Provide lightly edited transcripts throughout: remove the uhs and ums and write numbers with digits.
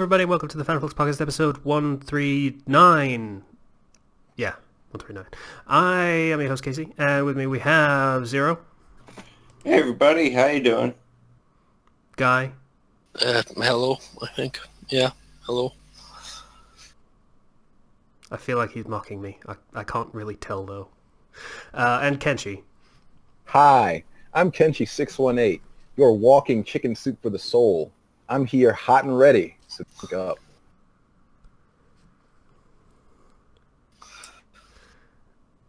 everybody. Welcome to the Fandom Flux Podcast, episode 139. Yeah, 139. I am your host, Casey, and with me we have Zero. Hey, everybody. How you doing? Guy. Hello, I think. Yeah, hello. I feel like he's mocking me. I can't really tell, though. And Kenshi. Hi, I'm Kenshi618, your walking chicken soup for the soul. I'm here hot and ready, so pick up.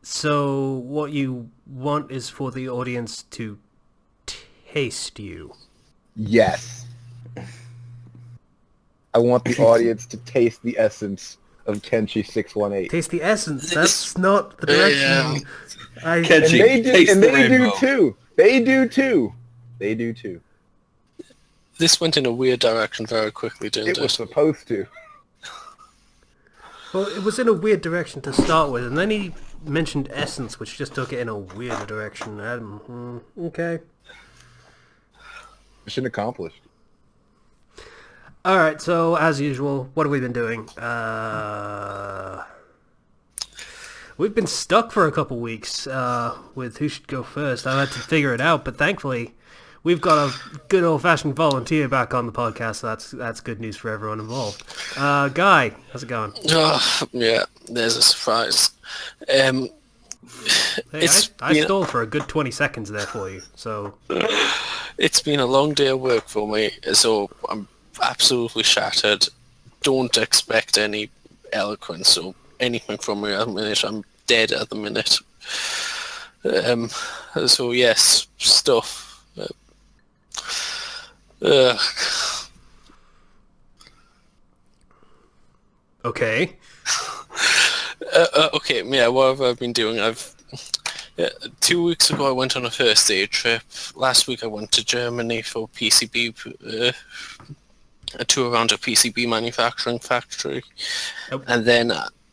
So what you want is for the audience to taste you. Yes. I want the audience to taste the essence of Kenshi618. Taste the essence. That's not the direction. Kenshi, And they do too. They do too. They do too. This went in a weird direction very quickly, didn't it? It was supposed to. Well, it was in a weird direction to start with, and then he mentioned essence, which just took it in a weirder direction. Okay. Mission accomplished. Alright, so as usual, what have we been doing? We've been stuck for a couple weeks with who should go first. I had to figure it out, but thankfully we've got a good old-fashioned volunteer back on the podcast, so that's good news for everyone involved. Guy, how's it going? Yeah, there's a surprise. Hey, I stole for a good 20 seconds there for you, so... It's been a long day of work for me, so I'm absolutely shattered. Don't expect any eloquence or anything from me at the minute. I'm dead at the minute. So yes, stuff. Okay. Okay, yeah, what have I been doing? 2 weeks ago I went on a first aid trip. Last week I went to Germany for PCB, a tour around a PCB manufacturing factory. And then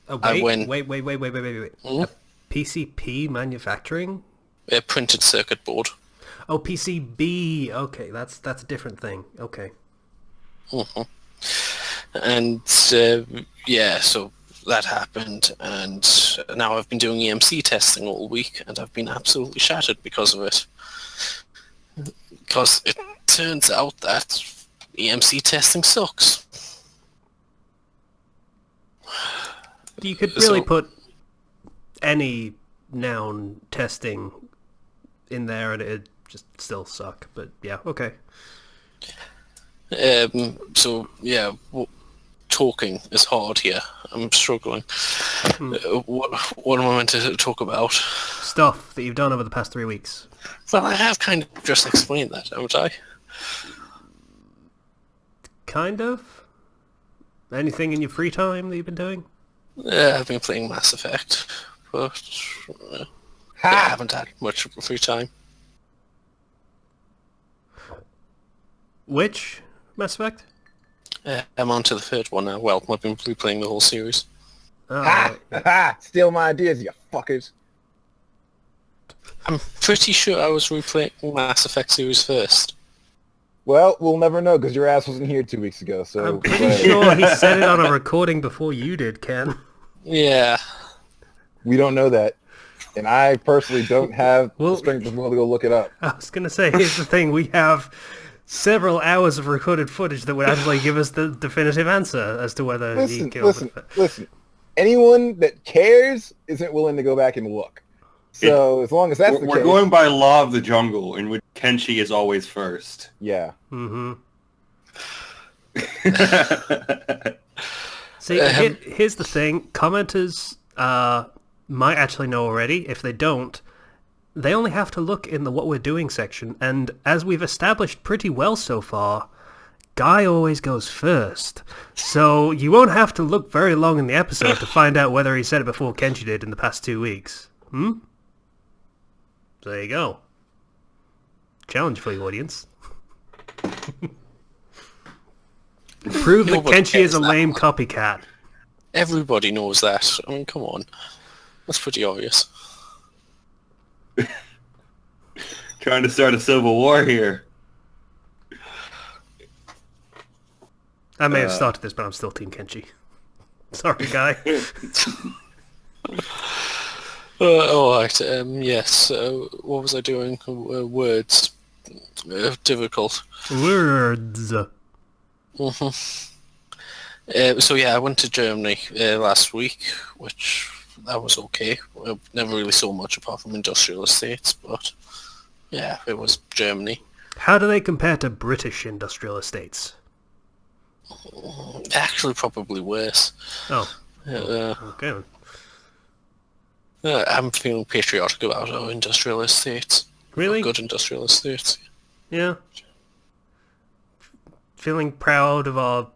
I went... Wait. A PCP manufacturing? A printed circuit board. Oh, PCB. Okay, that's a different thing. Okay. Mm-hmm. And yeah, so that happened, and now I've been doing EMC testing all week, and I've been absolutely shattered because of it. Because it turns out that EMC testing sucks. You could really put any noun testing in there and it'd just still suck, but yeah, okay. So yeah, talking is hard here. I'm struggling. What am I meant to talk about? Stuff that you've done over the past 3 weeks. Well, I have kind of just explained that, haven't I? Kind of? Anything in your free time that you've been doing? I've been playing Mass Effect, but I haven't had much free time. Which Mass Effect? I'm on to the third one now. Well, I've been replaying the whole series. Steal my ideas, you fuckers. I'm pretty sure I was replaying Mass Effect series first. Well, we'll never know because your ass wasn't here 2 weeks ago. So I'm pretty sure he said it on a recording before you did, Ken. Yeah. We don't know that. And I personally don't have the strength of will to go look it up. I was going to say, here's the thing. We have several hours of recorded footage that would actually give us the definitive answer as to whether he killed it. Listen. Anyone that cares isn't willing to go back and look. So as long as that's the case... We're going by law of the jungle, in which Kenshi is always first. Yeah. Mm-hmm. See, here's the thing. Commenters might actually know already. If they don't, they only have to look in the What We're Doing section. And as we've established pretty well so far, Guy always goes first. So you won't have to look very long in the episode to find out whether he said it before Kenshi did in the past 2 weeks. So there you go. Challenge for the audience. Prove that Kenshi is a lame copycat. Everybody knows that. I mean, come on. That's pretty obvious. Trying to start a civil war here. I may have started this, but I'm still Team Kenshi. Sorry, guy. Alright, yes. What was I doing? Words. Difficult. Words. So yeah, I went to Germany last week, which that was okay. I never really saw much apart from industrial estates, but yeah, it was Germany. How do they compare to British industrial estates? Actually, probably worse. Oh. Okay. I'm feeling patriotic about our industrial estates. Really? Good industrial estates. Yeah. Feeling proud of our,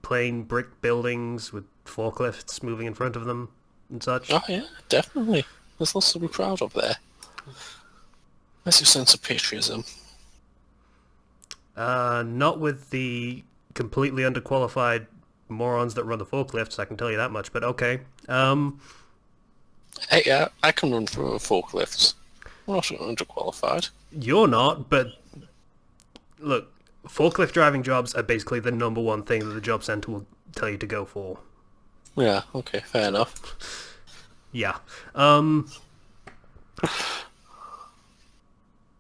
plain brick buildings with forklifts moving in front of them and such. Oh yeah, definitely. There's lots to be proud of there. That's your sense of patriotism. Not with the completely underqualified morons that run the forklifts, I can tell you that much, but okay. Hey, I can run through forklifts. I'm not underqualified. You're not, but look, forklift driving jobs are basically the number one thing that the job center will tell you to go for. Yeah, okay, fair enough. Yeah.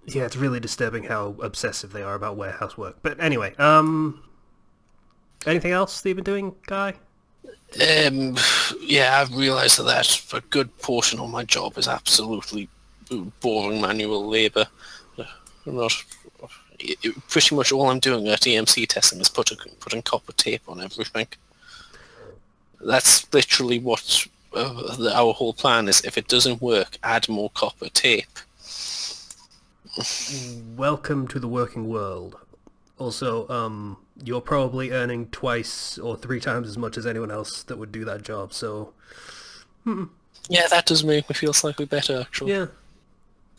Yeah, it's really disturbing how obsessive they are about warehouse work. But anyway, anything else that you've been doing, Guy? Yeah, I've realised that a good portion of my job is absolutely boring manual labour. I'm not... Pretty much all I'm doing at EMC testing is putting copper tape on everything. That's literally what our whole plan is. If it doesn't work, add more copper tape. Welcome to the working world. Also, you're probably earning twice or 3 times as much as anyone else that would do that job, so... Yeah, that does make me feel slightly better, actually. Yeah.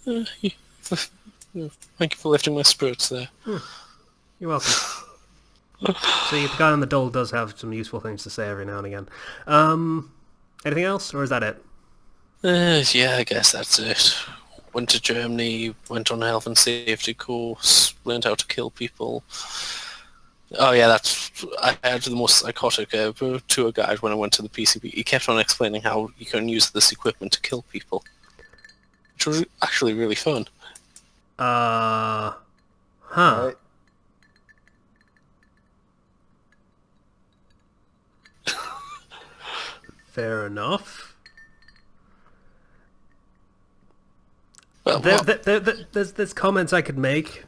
Thank you for lifting my spirits there. You're welcome. See, the guy on the dole does have some useful things to say every now and again. Anything else, or is that it? Yeah, I guess that's it. Went to Germany, went on a health and safety course, learned how to kill people. Oh yeah, I had the most psychotic tour guide when I went to the PCB. He kept on explaining how you can use this equipment to kill people. Which was actually really fun. Huh. Right. Fair enough. Well, There's comments I could make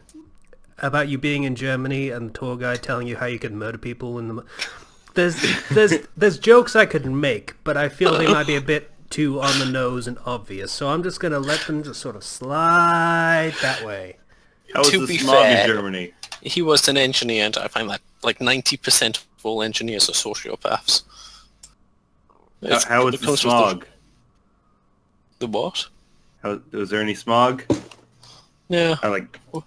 about you being in Germany and the tour guide telling you how you can murder people in the... There's jokes I could make, but I feel they might be a bit too on the nose and obvious, so I'm just gonna let them just sort of slide that way. How was To the be smog fair- in Germany? he was an engineer, and I find that like 90% of all engineers are sociopaths. How was the smog? The what? Was there any smog? Yeah. I like the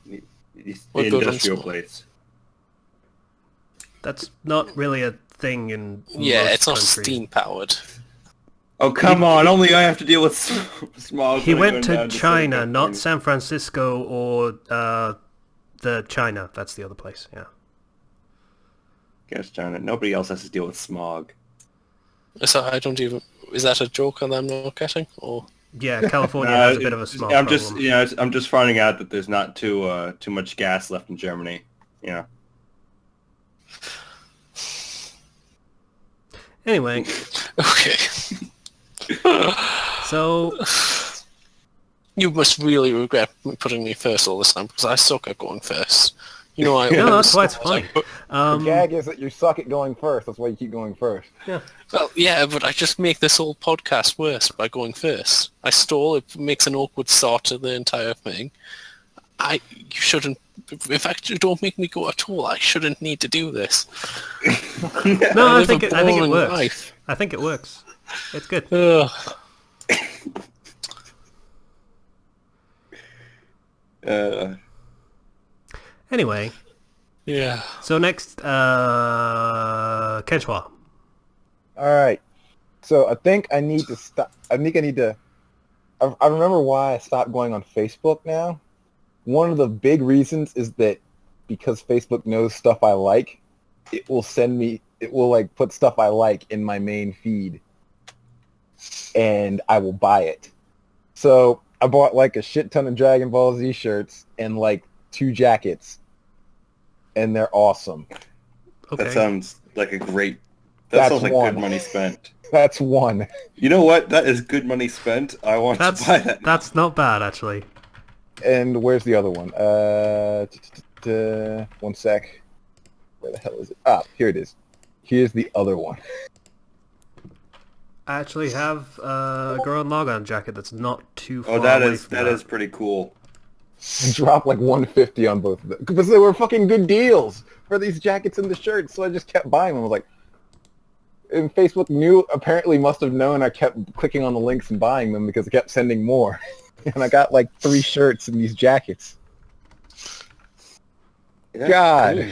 What good on industrial smog? place. That's not really a thing in Yeah, most it's not countries. steam powered. Oh, come on. Only I have to deal with smog. He when I went go to down China, Southern not California. San Francisco or the China. That's the other place, yeah. Guess China. Nobody else has to deal with smog. So I don't even... Is that a joke that I'm not getting? Or... Yeah, California has a bit of a smog I'm problem. I'm just finding out that there's not too much gas left in Germany. Yeah. Anyway, Okay. so You must really regret putting me first all this time, because I suck at going first. You know, I... no, that's why it's funny. The gag is that you suck at going first. That's why you keep going first. Yeah. Well, yeah, but I just make this whole podcast worse by going first. I stall, it makes an awkward start to the entire thing. You shouldn't... In fact, you don't make me go at all. I shouldn't need to do this. No, I live think a it boring works. life. I think it works. It's good. Ugh. Anyway, Yeah. so next, Kenchua. All right. So I think I need to stop. I remember why I stopped going on Facebook now. One of the big reasons is that because Facebook knows stuff I like, it will like put stuff I like in my main feed, and I will buy it. So I bought like a shit ton of Dragon Ball Z shirts and like 2 jackets, and they're awesome. Okay. That sounds like that That's sounds like one. good money spent. That's one. You know what? That is good money spent. I want to buy that. That's not bad, actually. And where's the other one? 1 sec. Where the hell is it? Ah, here it is. Here's the other one. I actually have a Goron Logon jacket that's not too far Oh, that away is from that is pretty cool. Dropped like 150 on both of them because they were fucking good deals for these jackets and the shirts. So I just kept buying them. I was like, and Facebook must have known I kept clicking on the links and buying them because it kept sending more. And I got like 3 shirts and these jackets. Yeah, God. cool.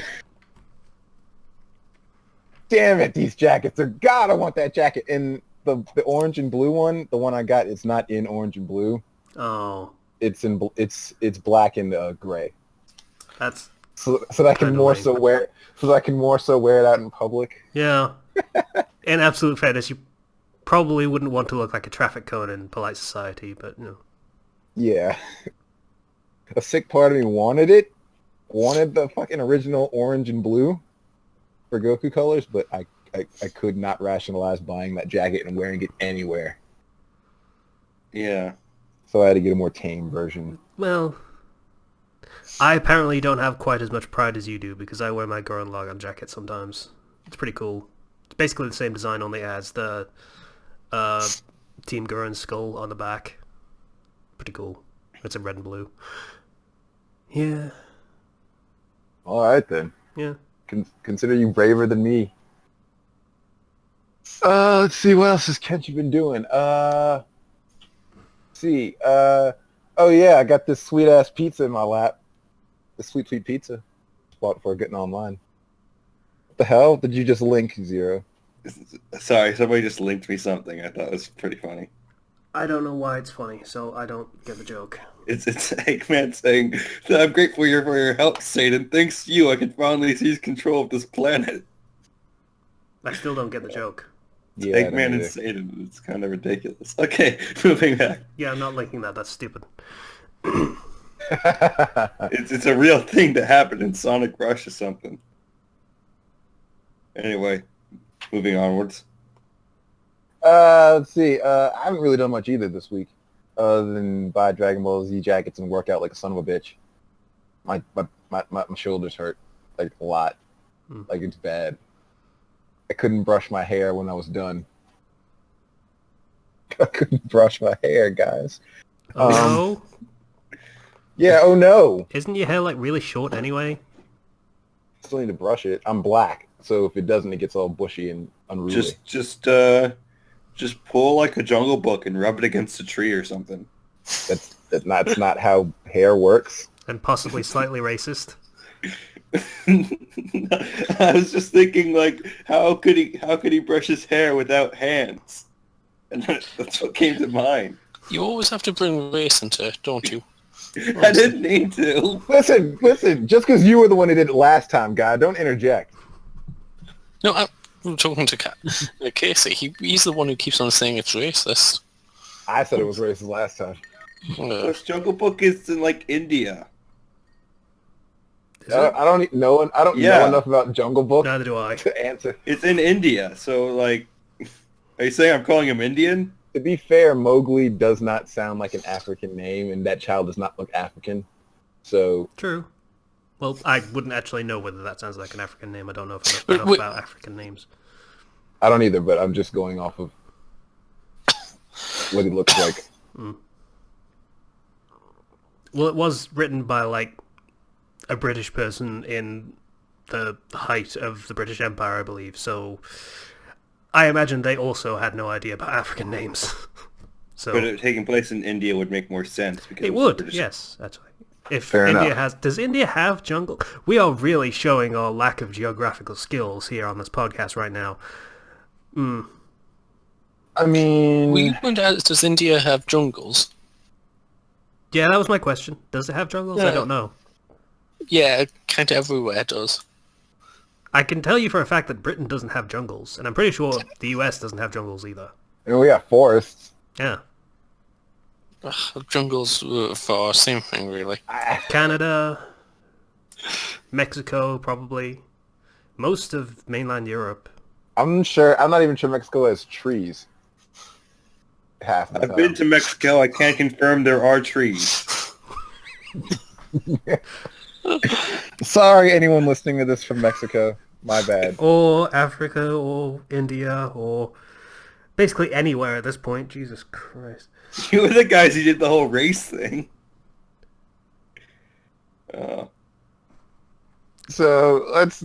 Damn it, these jackets are... God, I want that jacket. And the orange and blue one, the one I got, is not in orange and blue. Oh. It's black and gray. That's So that I can kinda more lame. so wear it out in public. Yeah. In absolute fairness, you probably wouldn't want to look like a traffic cone in polite society, but, you know. Yeah. A sick part of me wanted the fucking original orange and blue for Goku colors, but I could not rationalize buying that jacket and wearing it anywhere. Yeah. So I had to get a more tame version. Well, I apparently don't have quite as much pride as you do because I wear my Goron Logon jacket sometimes. It's pretty cool. It's basically the same design, only as the Team Goron skull on the back. Pretty cool. It's in red and blue. Yeah. All right then. Yeah. Consider you braver than me. Let's see, what else has Kenshi been doing? Oh yeah, I got this sweet ass pizza in my lap. The sweet pizza. Bought before getting online. What the hell? Did you just link, Zero? Sorry, somebody just linked me something. I thought it was pretty funny. I don't know why it's funny, so I don't get the joke. It's Eggman saying, "I'm grateful for your help, Satan. Thanks to you, I can finally seize control of this planet." I still don't get the joke. Yeah, Eggman and Satan. It's kind of ridiculous. Okay, moving back. Yeah, I'm not linking that. That's stupid. It's a real thing that happened in Sonic Rush or something. Anyway, moving onwards. Let's see. I haven't really done much either this week, other than buy Dragon Ball Z jackets and work out like a son of a bitch. My shoulders hurt like a lot. Like it's bad. I couldn't brush my hair when I was done. I couldn't brush my hair, guys. Oh no! Yeah. Oh no! Isn't your hair like really short anyway? Still need to brush it. I'm black, so if it doesn't, it gets all bushy and unruly. Just pull like a Jungle Book and rub it against a tree or something. That's not how hair works. And possibly slightly racist. I was just thinking, like, how could he brush his hair without hands? And that's what came to mind. You always have to bring race into it, don't you? I didn't need to. Listen. Just because you were the one who did it last time, guy, don't interject. No, I'm talking to Casey. He's the one who keeps on saying it's racist. I said it was racist last time. This Jungle Book is in like India. I don't know enough about Jungle Book Neither do I. to answer. It's in India, so like, are you saying I'm calling him Indian? To be fair, Mowgli does not sound like an African name, and that child does not look African. So True. Well, I wouldn't actually know whether that sounds like an African name. I don't know if I know enough about African names. I don't either, but I'm just going off of what he looks like. Well, it was written by like a British person in the height of the British Empire, I believe. So I imagine they also had no idea about African names. So But it taking place in India would make more sense because it was would, British. yes, actually. If Fair India enough. does India have jungle? We are really showing our lack of geographical skills here on this podcast right now. I mean, Were you going to ask, does India have jungles? Yeah, that was my question. Does it have jungles? I Yeah. don't know. Yeah, kind of everywhere it does. I can tell you for a fact that Britain doesn't have jungles, and I'm pretty sure the US doesn't have jungles either. And we got forests. Yeah. Jungles for same thing, really. Canada, Mexico, probably. Most of mainland Europe. I'm not even sure Mexico has trees. Half the I've time. been to Mexico. I can't confirm there are trees. Sorry, anyone listening to this from Mexico. My bad. Or Africa, or India, or basically anywhere at this point. Jesus Christ. You were the guys who did the whole race thing. So let's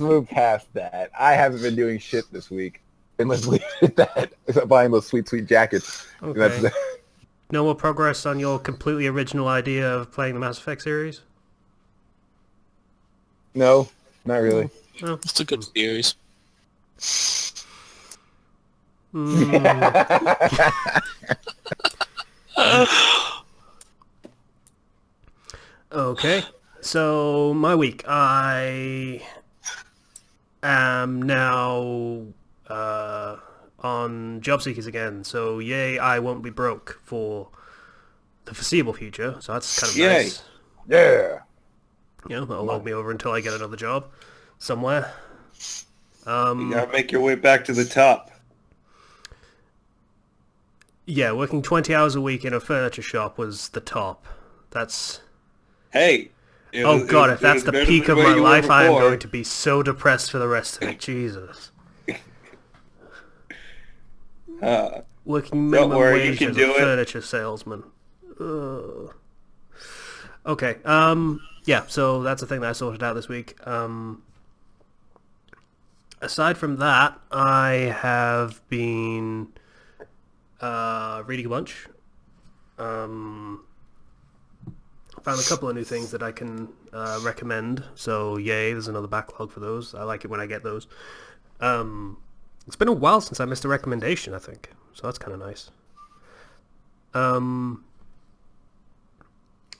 move past that. I haven't been doing shit this week. And let's leave it at that. Except buying those sweet, sweet jackets. Okay. That's No more progress on your completely original idea of playing the Mass Effect series? No, not really. No. It's a good series. Okay, so my week. I am now on job seekers again, so yay, I won't be broke for the foreseeable future, so that's kind of Yay. nice. Yeah. You know, that'll hold me over until I get another job somewhere. You gotta make your way back to the top. Yeah, working 20 hours a week in a furniture shop was the top. That's... Hey. Oh god, if that's the peak of my you were life, I am before. going to be so depressed for the rest of it. Jesus. Working minimum worry, you wage can as a do it. furniture salesman. Ugh. Okay, yeah, so that's the thing that I sorted out this week. Aside from that, I have been reading a bunch. Found a couple of new things that I can recommend. So yay, there's another backlog for those. I like it when I get those. It's been a while since I missed a recommendation, I think. So that's kind of nice.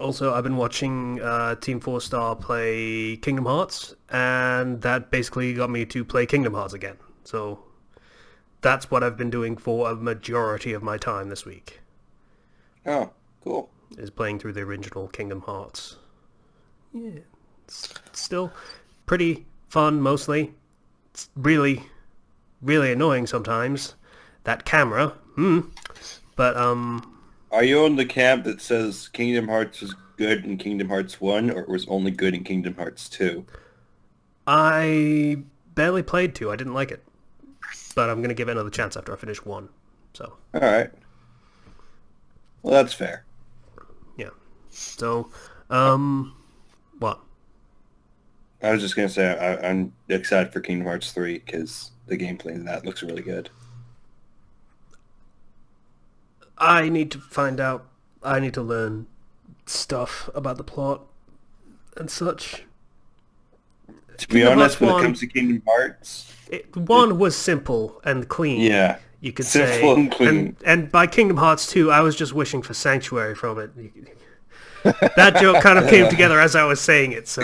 Also, I've been watching Team 4 Star play Kingdom Hearts, and that basically got me to play Kingdom Hearts again. So that's what I've been doing for a majority of my time this week, Oh, cool. is playing through the original Kingdom Hearts. Yeah, it's still pretty fun, mostly. It's really, really annoying sometimes, that camera. But, Are you on the camp that says Kingdom Hearts was good in Kingdom Hearts 1, or it was only good in Kingdom Hearts 2? I barely played 2. I didn't like it. But I'm going to give it another chance after I finish 1. So, Alright. Well, that's fair. yeah. So, what? I was just going to say, I'm excited for Kingdom Hearts 3, because the gameplay in that looks really good. I need to find out. I need to learn stuff about the plot and such. To be Kingdom honest, Hearts when 1, it comes to Kingdom Hearts, 1 was simple and clean. yeah, You could simple say. and clean. And by Kingdom Hearts 2, I was just wishing for Sanctuary from it. That joke kind of came together as I was saying it, so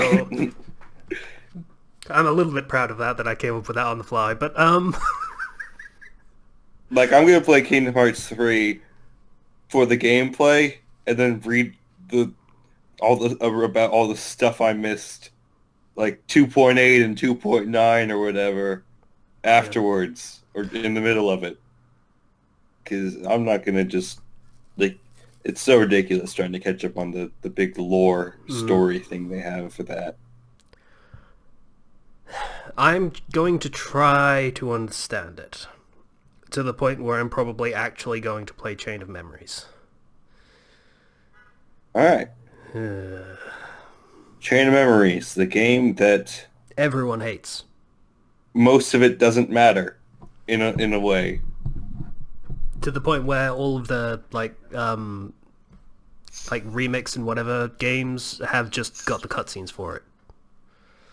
I'm a little bit proud of that I came up with that on the fly. But Like, I'm going to play Kingdom Hearts 3 for the gameplay, and then read about all the stuff I missed, like 2.8 and 2.9 or whatever, afterwards, or in the middle of it. Because I'm not going to just, like, it's so ridiculous trying to catch up on the big lore story thing they have for that. I'm going to try to understand it, to the point where I'm probably actually going to play Chain of Memories. Alright. Chain of Memories, the game that Everyone hates. most of it doesn't matter, in a way. To the point where all of the, like remix and whatever games have just got the cutscenes for it.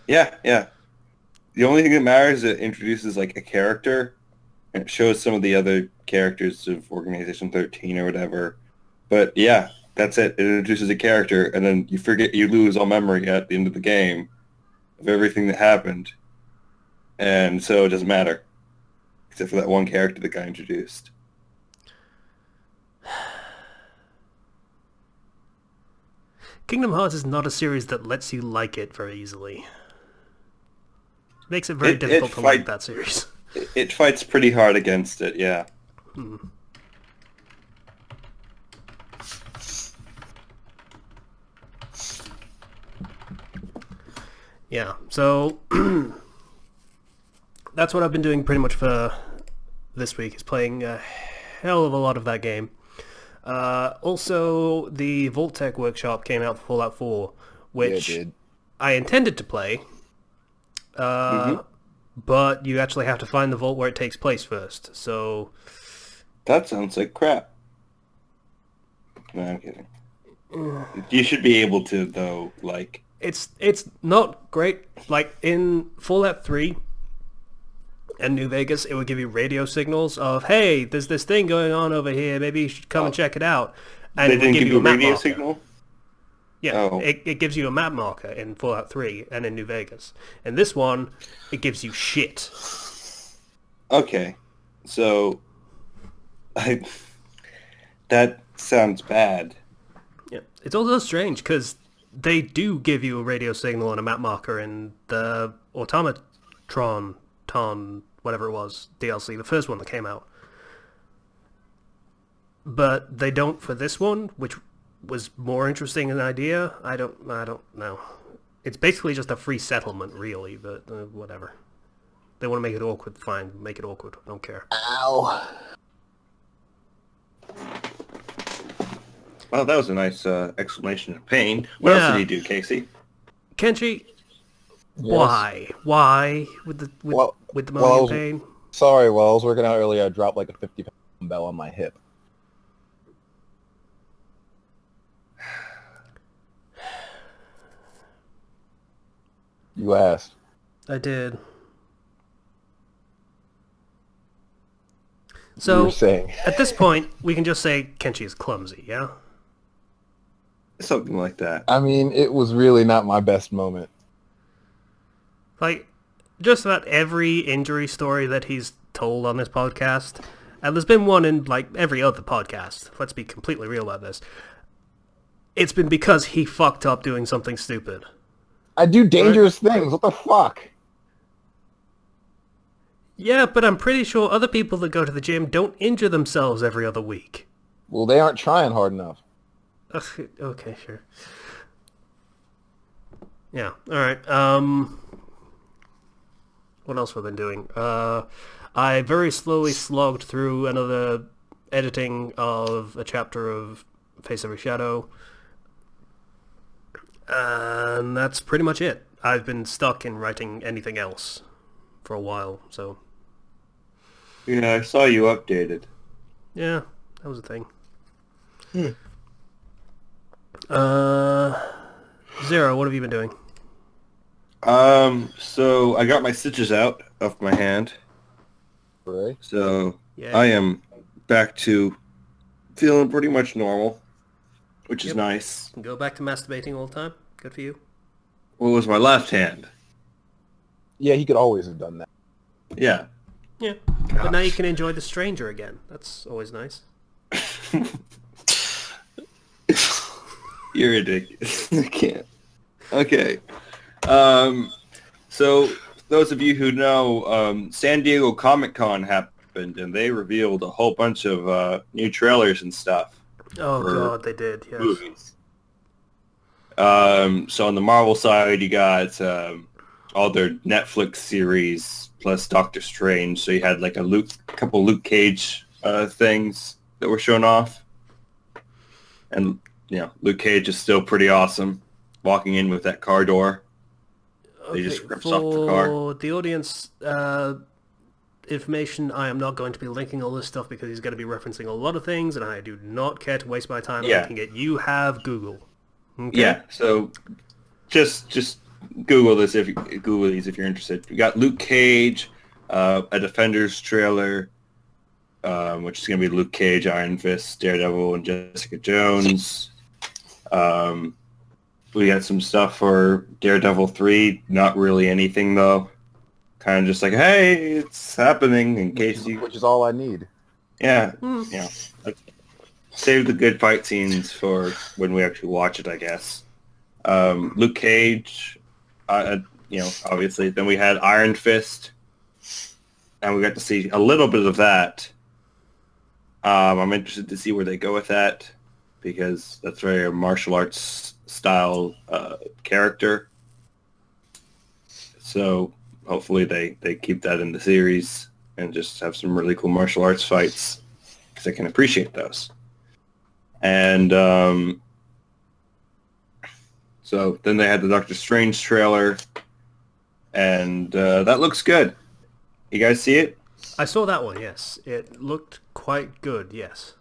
Yeah, yeah. The only thing that matters is it introduces, like, a character, and it shows some of the other characters of Organization 13 or whatever. But yeah, that's it. It introduces a character, and then you lose all memory at the end of the game of everything that happened. and so it doesn't matter, except for that one character that got introduced. Kingdom Hearts is not a series that lets you like it very easily. Makes it very difficult to like that series. It fights pretty hard against it, yeah. Yeah, so that's what I've been doing pretty much for this week, is playing a hell of a lot of that game. Also, the Vault-Tec Workshop came out for Fallout 4, which I intended to play, but you actually have to find the vault where it takes place first, so... That sounds like crap. No, I'm kidding. You should be able to, though, like... It's not great. Like, in Fallout 3 and New Vegas, it would give you radio signals of, hey, there's this thing going on over here, maybe you should come and check it out. And they didn't give you a radio marker. signal? Yeah, it gives you a map marker in Fallout 3 and in New Vegas. In this one, it gives you shit. Okay, so... that sounds bad. Yeah, it's also strange, because they do give you a radio signal and a map marker in the Automatron, whatever it was, DLC, the first one that came out. But they don't for this one, which was more interesting an idea. I don't know. It's basically just a free settlement, really, but whatever. They want to make it awkward, fine, make it awkward. I don't care. Ow. Well, that was a nice exclamation of pain. What else did he do, Casey? Kenji, Yes. Why with the moaning pain? Sorry, while I was working out earlier, I dropped like a 50-pound dumbbell on my hip. You asked. I did. You So were saying. at this point, we can just say Kenji is clumsy, yeah? Something like that. I mean, it was really not my best moment. Like, just about every injury story that he's told on this podcast, and there's been one in, like, every other podcast, let's be completely real about this, it's been because he fucked up doing something stupid. I do dangerous things. What the fuck? Yeah, but I'm pretty sure other people that go to the gym don't injure themselves every other week. Well, they aren't trying hard enough. Okay, sure. Yeah, alright. What else have I been doing? I very slowly slogged through another editing of a chapter of Face Every Shadow. And that's pretty much it. I've been stuck in writing anything else for a while, so... Yeah, I saw you updated. Yeah, that was a thing. Zero, what have you been doing? So I got my stitches out of my hand. Right? So Yeah. I am back to feeling pretty much normal, which is nice. Go back to masturbating all the time? Good for you. Well, it was my left hand. Yeah, he could always have done that. Yeah. Yeah, but now you can enjoy the stranger again. That's always nice. You're ridiculous. I can't. Okay. So those of you who know, San Diego Comic-Con happened, and they revealed a whole bunch of new trailers and stuff. Oh for god, they did, yes. movies. So on the Marvel side, you got all their Netflix series plus Doctor Strange. So you had like a couple Luke Cage things that were shown off, and Luke Cage is still pretty awesome. Walking in with that car door, they just rips off the car. For the audience information, I am not going to be linking all this stuff because he's going to be referencing a lot of things, and I do not care to waste my time linking it. You have Google. Okay? Yeah, so just Google this if you're interested. We got Luke Cage, a Defenders trailer, which is going to be Luke Cage, Iron Fist, Daredevil, and Jessica Jones. We got some stuff for Daredevil 3. Not really anything though. kind of just like, hey, it's happening in case you... Which is all I need. Yeah, like, save the good fight scenes for when we actually watch it, I guess. Luke Cage, obviously. Then we had Iron Fist, and we got to see a little bit of that. I'm interested to see where they go with that, because that's very a martial arts style character. So hopefully they keep that in the series and just have some really cool martial arts fights, because I can appreciate those. And so then they had the Doctor Strange trailer, and that looks good. You guys see it? I saw that one, yes. It looked quite good, yes.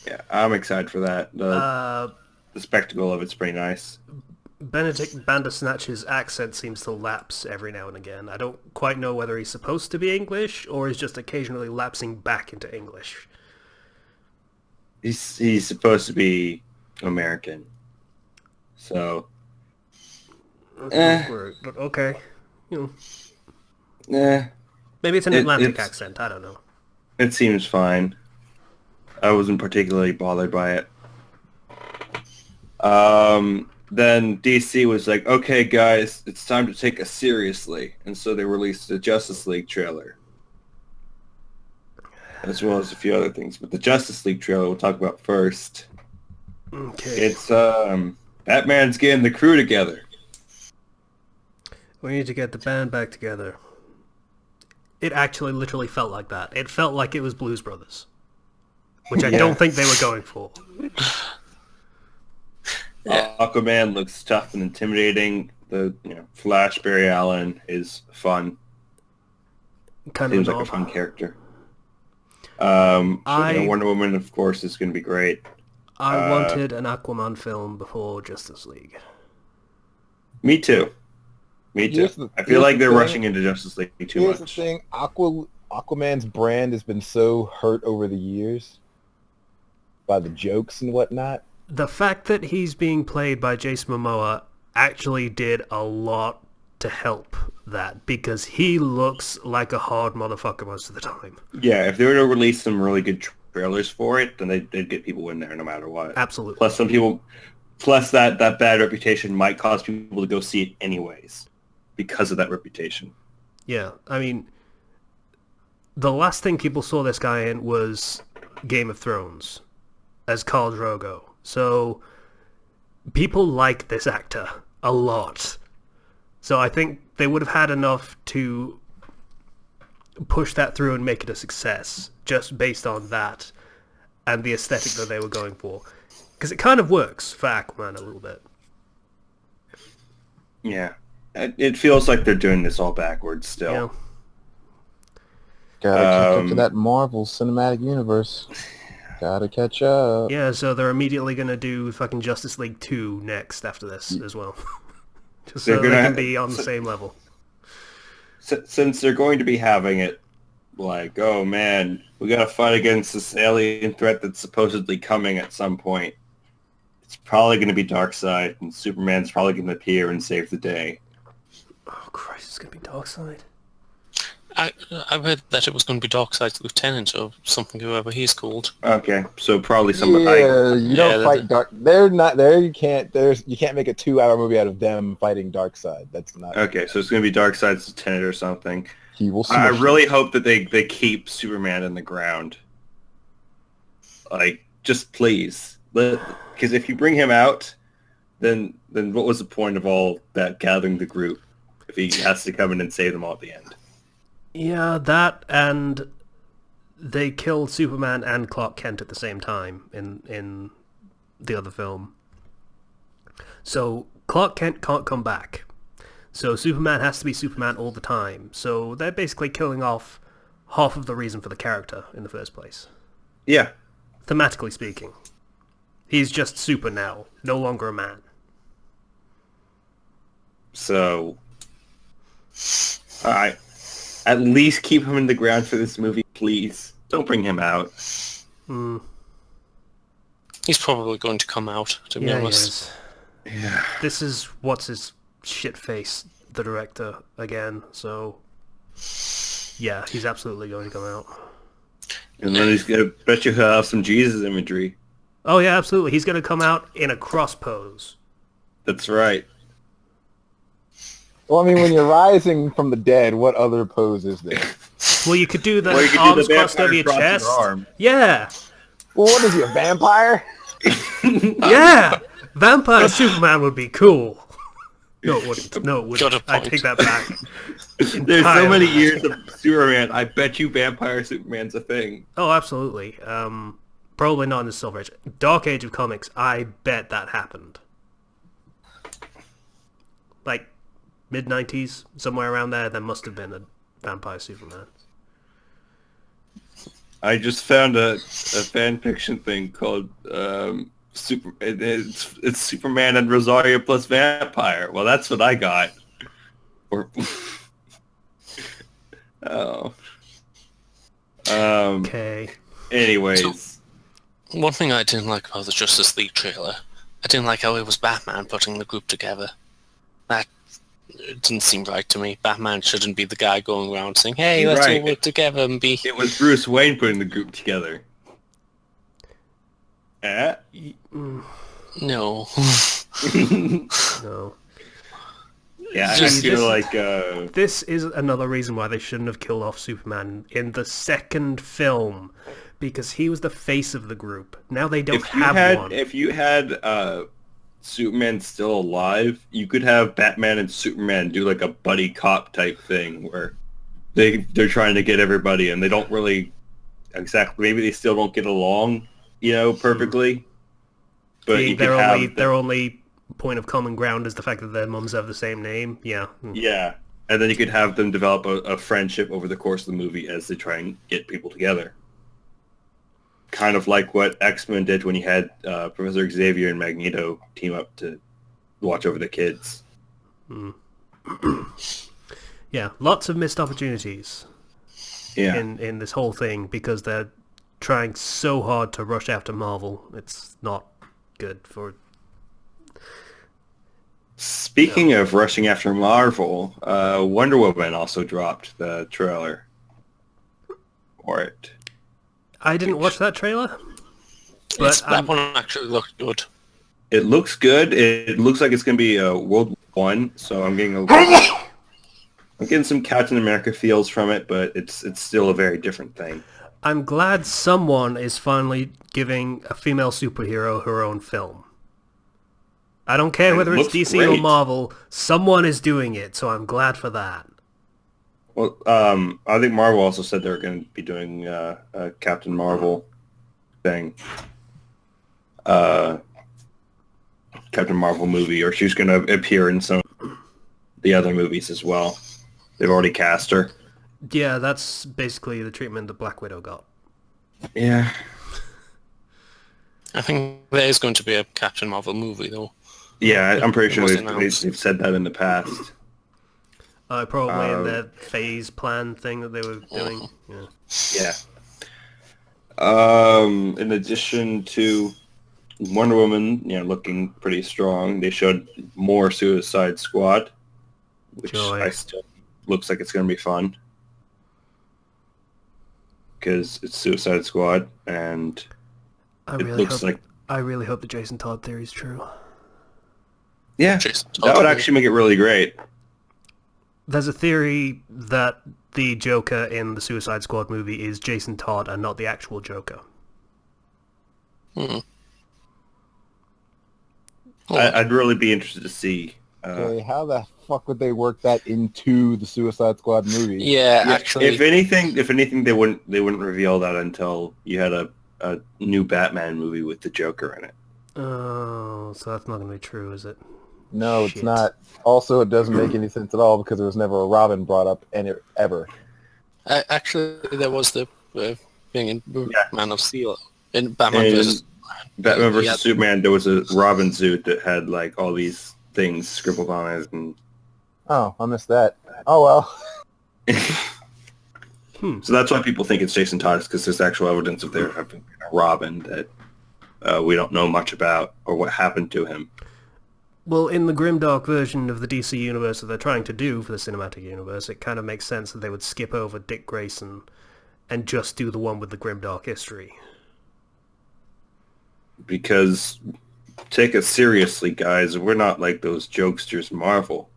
Yeah, I'm excited for that. The spectacle of it's pretty nice. Benedict Bandersnatch's accent seems to lapse every now and again. I don't quite know whether he's supposed to be English or is just occasionally lapsing back into English. He's supposed to be American. So... Okay. Yeah. Maybe it's an Atlantic accent, I don't know. It seems fine. I wasn't particularly bothered by it. Then DC was like, okay, guys, it's time to take us seriously. And so they released the Justice League trailer. As well as a few other things. But the Justice League trailer we'll talk about first. Okay. It's, Batman's getting the crew together. We need to get the band back together. It actually literally felt like that. It felt like it was Blues Brothers. Which I don't think they were going for. Aquaman looks tough and intimidating. The Flash Barry Allen is fun. Seems like a fun character. Wonder Woman, of course, is going to be great. I wanted an Aquaman film before Justice League. Me too. I feel like they're rushing into Justice League too much. Here's the thing. Aquaman's brand has been so hurt over the years by the jokes and whatnot. The fact that he's being played by Jason Momoa actually did a lot to help that, because he looks like a hard motherfucker most of the time. Yeah, if they were to release some really good trailers for it, then they'd get people in there no matter what. Absolutely. Plus that bad reputation might cause people to go see it anyways because of that reputation. Yeah, I mean, the last thing people saw this guy in was Game of Thrones as Khal Drogo. So people like this actor a lot. So I think they would have had enough to push that through and make it a success just based on that and the aesthetic that they were going for. Because it kind of works for Aquaman a little bit. Yeah. It feels like they're doing this all backwards still. Yeah. Gotta catch up to that Marvel Cinematic Universe. Gotta catch up. Yeah, so they're immediately going to do fucking Justice League 2 next after this as well. Just so they can be on the same level. Since they're going to be having it, like, oh man, we gotta fight against this alien threat that's supposedly coming at some point. It's probably going to be Darkseid, and Superman's probably going to appear and save the day. Oh Christ, it's going to be Darkseid. I read that it was going to be Darkseid's lieutenant or something, whoever he's called. Okay, so probably somebody. Yeah, you don't fight Dark. They're not there. You can't. You can't make a 2-hour movie out of them fighting Darkseid. That's not. Okay, so it's going to be Darkseid's lieutenant or something. He will. I really hope that they keep Superman in the ground. Like, just please, because if you bring him out, then what was the point of all that gathering the group if he has to come in and save them all at the end? Yeah, that, and they killed Superman and Clark Kent at the same time in the other film. So Clark Kent can't come back. So Superman has to be Superman all the time. So they're basically killing off half of the reason for the character in the first place. Yeah. Thematically speaking. He's just super now, no longer a man. So, alright. At least keep him in the ground for this movie, please. Don't bring him out. He's probably going to come out, to be honest. Yeah. This is what's his shit face, the director, again, so Yeah, he's absolutely going to come out. And then he's gonna bet you he'll have some Jesus imagery. Oh yeah, absolutely. He's going to come out in a cross pose. That's right. Well, I mean, when you're rising from the dead, what other pose is there? Well, you could do the Or you could do arms the crossed over your vampire chest. crossing your arm. Yeah, Well, what is he, a vampire? yeah. Vampire Superman would be cool. No, it wouldn't. No, it Got a wouldn't. I point. take that back. There's so many years of Superman. I bet you Vampire Superman's a thing. Oh, absolutely. Probably not in the Silver Age. Dark Age of comics, I bet that happened. Like, mid-90s, somewhere around there must have been a Vampire Superman. I just found a fan fiction thing called it's Superman and Rosario plus Vampire. Well, that's what I got. Or oh. Okay. Anyways, One thing I didn't like about the Justice League trailer, I didn't like how it was Batman putting the group together. That didn't seem right to me. Batman shouldn't be the guy going around saying, hey, let's all work together and be... it was Bruce Wayne putting the group together. No. No. Yeah, Gee, I feel like... This is another reason why they shouldn't have killed off Superman in the second film, because he was the face of the group. Now they don't have one. If you had Superman still alive, you could have Batman and Superman do like a buddy cop type thing where they're trying to get everybody and they don't really exactly, maybe they still don't get along, perfectly. But their only point of common ground is the fact that their mums have the same name. Yeah. Yeah. And then you could have them develop a friendship over the course of the movie as they try and get people together. Kind of like what X-Men did when you had Professor Xavier and Magneto team up to watch over the kids. Yeah, lots of missed opportunities in this whole thing because they're trying so hard to rush after Marvel. It's not good for... Speaking of rushing after Marvel, Wonder Woman also dropped the trailer for it. I didn't watch that trailer, but that one actually looked good. It looks good. It looks like it's going to be a World War I, so I'm getting some Captain America feels from it, but it's still a very different thing. I'm glad someone is finally giving a female superhero her own film. I don't care whether it's DC or Marvel, someone is doing it, so I'm glad for that. Well, I think Marvel also said they're going to be doing a Captain Marvel thing. Captain Marvel movie, or she's going to appear in some of the other movies as well. They've already cast her. Yeah, that's basically the treatment that Black Widow got. Yeah. I think there is going to be a Captain Marvel movie, though. Yeah, I'm pretty sure they've said that in the past. Probably in the phase plan thing that they were doing. Yeah. In addition to Wonder Woman, looking pretty strong, they showed more Suicide Squad, which I still looks like it's going to be fun because it's Suicide Squad, and I really hope the Jason Todd theory is true. Yeah, that would actually make it really great. There's a theory that the Joker in the Suicide Squad movie is Jason Todd and not the actual Joker. I'd really be interested to see. How the fuck would they work that into the Suicide Squad movie? Yeah, actually, if anything, they wouldn't reveal that until you had a new Batman movie with the Joker in it. Oh, so that's not going to be true, is it? No, Shit. It's not. Also, it doesn't make any sense at all because there was never a Robin brought up ever. Actually, there was the thing in Man of Steel. In Batman vs. Superman, there was a Robin suit that had like all these things scribbled on it. And... Oh, I missed that. Oh, well. So that's why people think it's Jason Todd, because there's actual evidence of there having been a Robin that we don't know much about or what happened to him. Well, in the grimdark version of the DC universe that they're trying to do for the cinematic universe, it kind of makes sense that they would skip over Dick Grayson and just do the one with the grimdark history. Because, take us seriously, guys. We're not like those jokesters Marvel.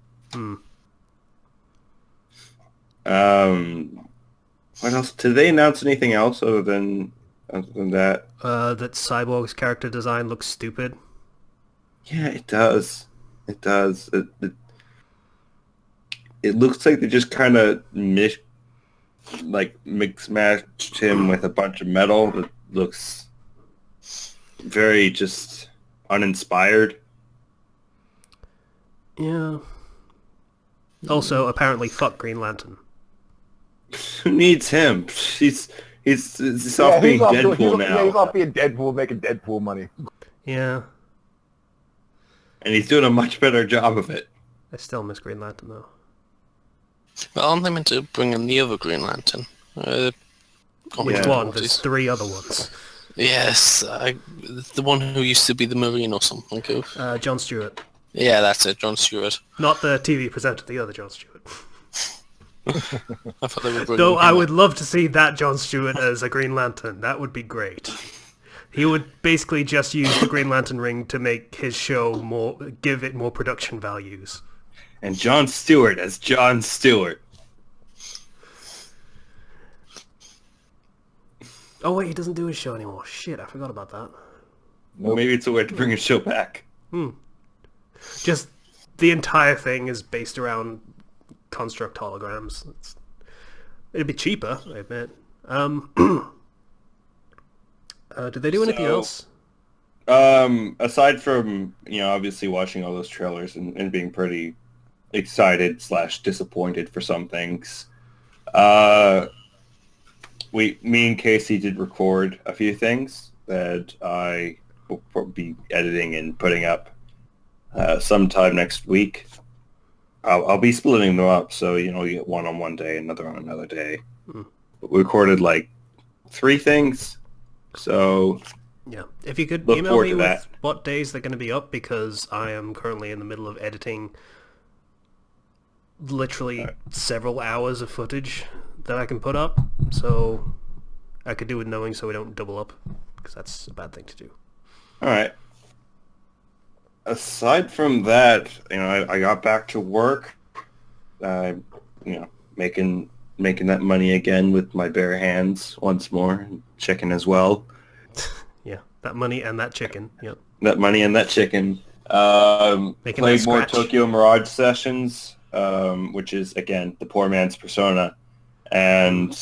What else? Did they announce anything else other than that? That Cyborg's character design looks stupid. Yeah, it does. It does. It looks like they just kind of mix matched him with a bunch of metal that looks very just uninspired. Yeah. Also, apparently, fuck Green Lantern. Who needs him? He's off being Deadpool now. Yeah, he's off being Deadpool, making Deadpool money. Yeah. And he's doing a much better job of it. I still miss Green Lantern, though. Well, aren't they meant to bring in the other Green Lantern? Which one? There's 3 other ones. Yes, the one who used to be the Marine or something. Jon Stewart. Yeah, that's it, Jon Stewart. Not the TV presenter, the other Jon Stewart. I thought they were bringing Though I him would love to see that Jon Stewart as a Green Lantern. That would be great. He would basically just use the Green Lantern ring to make his show give it more production values. And Jon Stewart as Jon Stewart. Oh wait, he doesn't do his show anymore. Shit, I forgot about that. Well, maybe it's a way to bring his show back. Just the entire thing is based around construct holograms. It'd be cheaper, I admit. Did they do anything else? Aside from, obviously watching all those trailers and being pretty excited / disappointed for some things, me and Casey did record a few things that I will be editing and putting up sometime next week. I'll be splitting them up, so you get one on one day, another on another day. We recorded 3 things, so yeah. If you could look email forward me to with that. what days they're going to be up, because I am currently in the middle of editing literally several hours of footage that I can put up, so I could do with knowing so we don't double up, because that's a bad thing to do. All right. Aside from that, I got back to work. Making that money again with my bare hands once more. Chicken as well. Yeah, that money and that chicken. Yep. That money and that chicken. Making Played that more scratch. Tokyo Mirage Sessions, which is, again, the poor man's Persona. And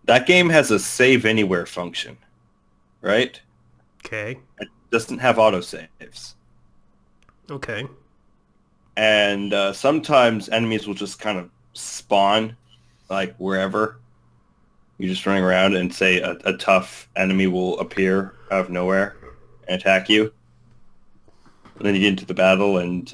that game has a save anywhere function, right? Okay. It doesn't have autosaves. Okay. And sometimes enemies will just kind of spawn, wherever. You're just running around and say a tough enemy will appear out of nowhere and attack you. And then you get into the battle and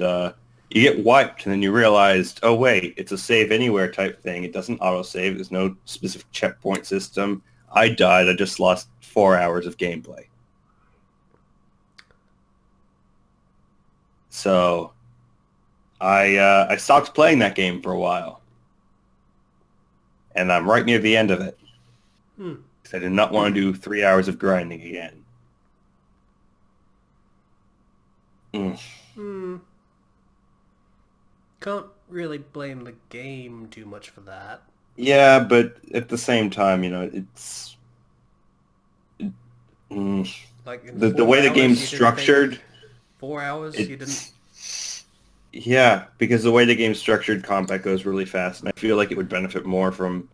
you get wiped, and then you realized, oh wait, it's a save anywhere type thing. It doesn't autosave. There's no specific checkpoint system. I died. I just lost 4 hours of gameplay. So I stopped playing that game for a while. And I'm right near the end of it. 'Cause I did not want to do 3 hours of grinding again. Can't really blame the game too much for that. Yeah, but at the same time, it's... Like in The 4 way the hours, game's you didn't structured... think 4 hours, you didn't... Yeah, because the way the game's structured, combat goes really fast, and I feel like it would benefit more from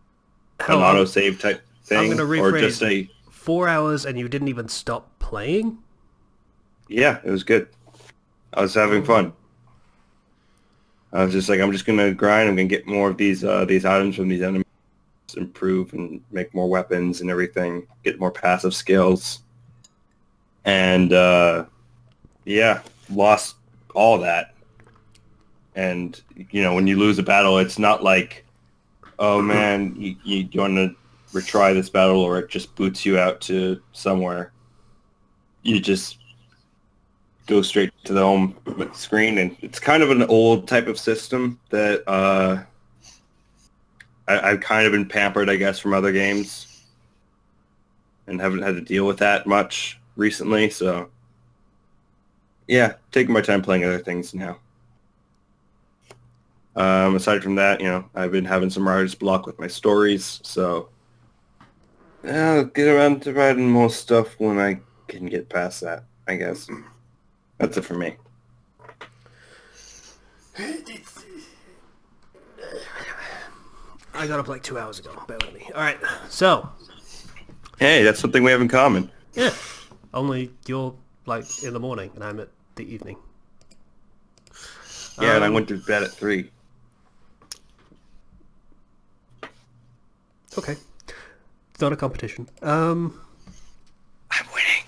an autosave type thing, I'm gonna or rephrase. just a... 4 hours and you didn't even stop playing? Yeah, it was good. I was having fun. I was just like, I'm just gonna grind. I'm gonna get more of these items from these enemies, improve and make more weapons and everything. Get more passive skills, and yeah, lost all that. And when you lose a battle, it's not like, oh man, you want to retry this battle, or it just boots you out to somewhere. You just go straight to the home screen, and it's kind of an old type of system that I've kind of been pampered, I guess, from other games, and haven't had to deal with that much recently. So, yeah, taking my time playing other things now. Aside from that, I've been having some writer's block with my stories, so I'll get around to writing more stuff when I can get past that, I guess. That's it for me. I got up like 2 hours ago. Bear with me. All right, so. Hey, that's something we have in common. Yeah, only you're like in the morning and I'm at the evening. Yeah, and I went to bed at 3. Okay. It's not a competition. I'm winning.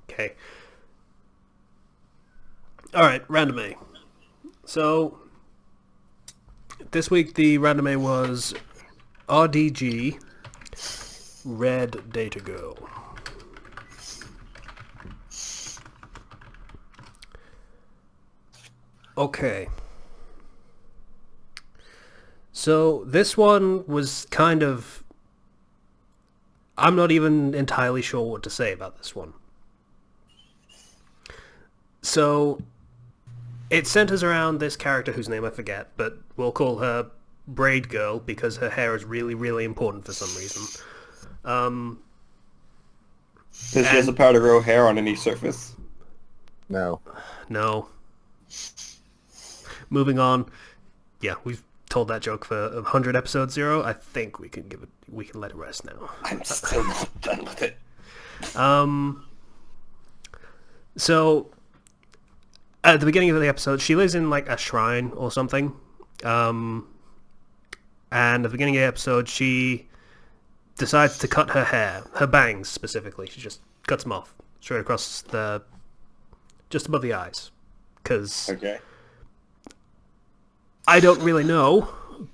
Okay. Alright, Random A. So, this week the Random A was RDG Red Data Girl. Okay. So this one was kind of... I'm not even entirely sure what to say about this one. So it centers around this character whose name I forget, but we'll call her Braid Girl because her hair is really, really important for some reason. Does she have the power to grow hair on any surface? No. No. Moving on. Yeah, we've told that joke for 100 episodes 0. I think we can let it rest now. I'm still not done with it. So at the beginning of the episode, she lives in like a shrine or something. And at the beginning of the episode, she decides to cut her hair, her bangs specifically. She just cuts them off straight across just above the eyes. Because Okay. I don't really know,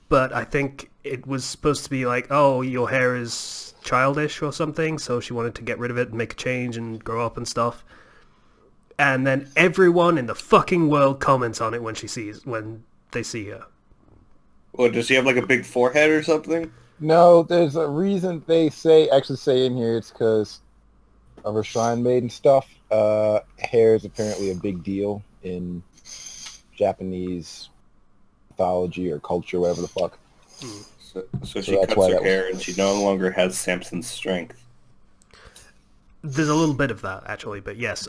but I think it was supposed to be like, oh, your hair is childish or something, so she wanted to get rid of it and make a change and grow up and stuff. And then everyone in the fucking world comments on it when they see her. Well, does she have like a big forehead or something? No, there's a reason they say in here it's because of her shrine maiden stuff. Hair is apparently a big deal in Japanese mythology or culture, whatever the fuck. So she cuts her hair and she no longer has Samson's strength. There's a little bit of that, actually, but yes.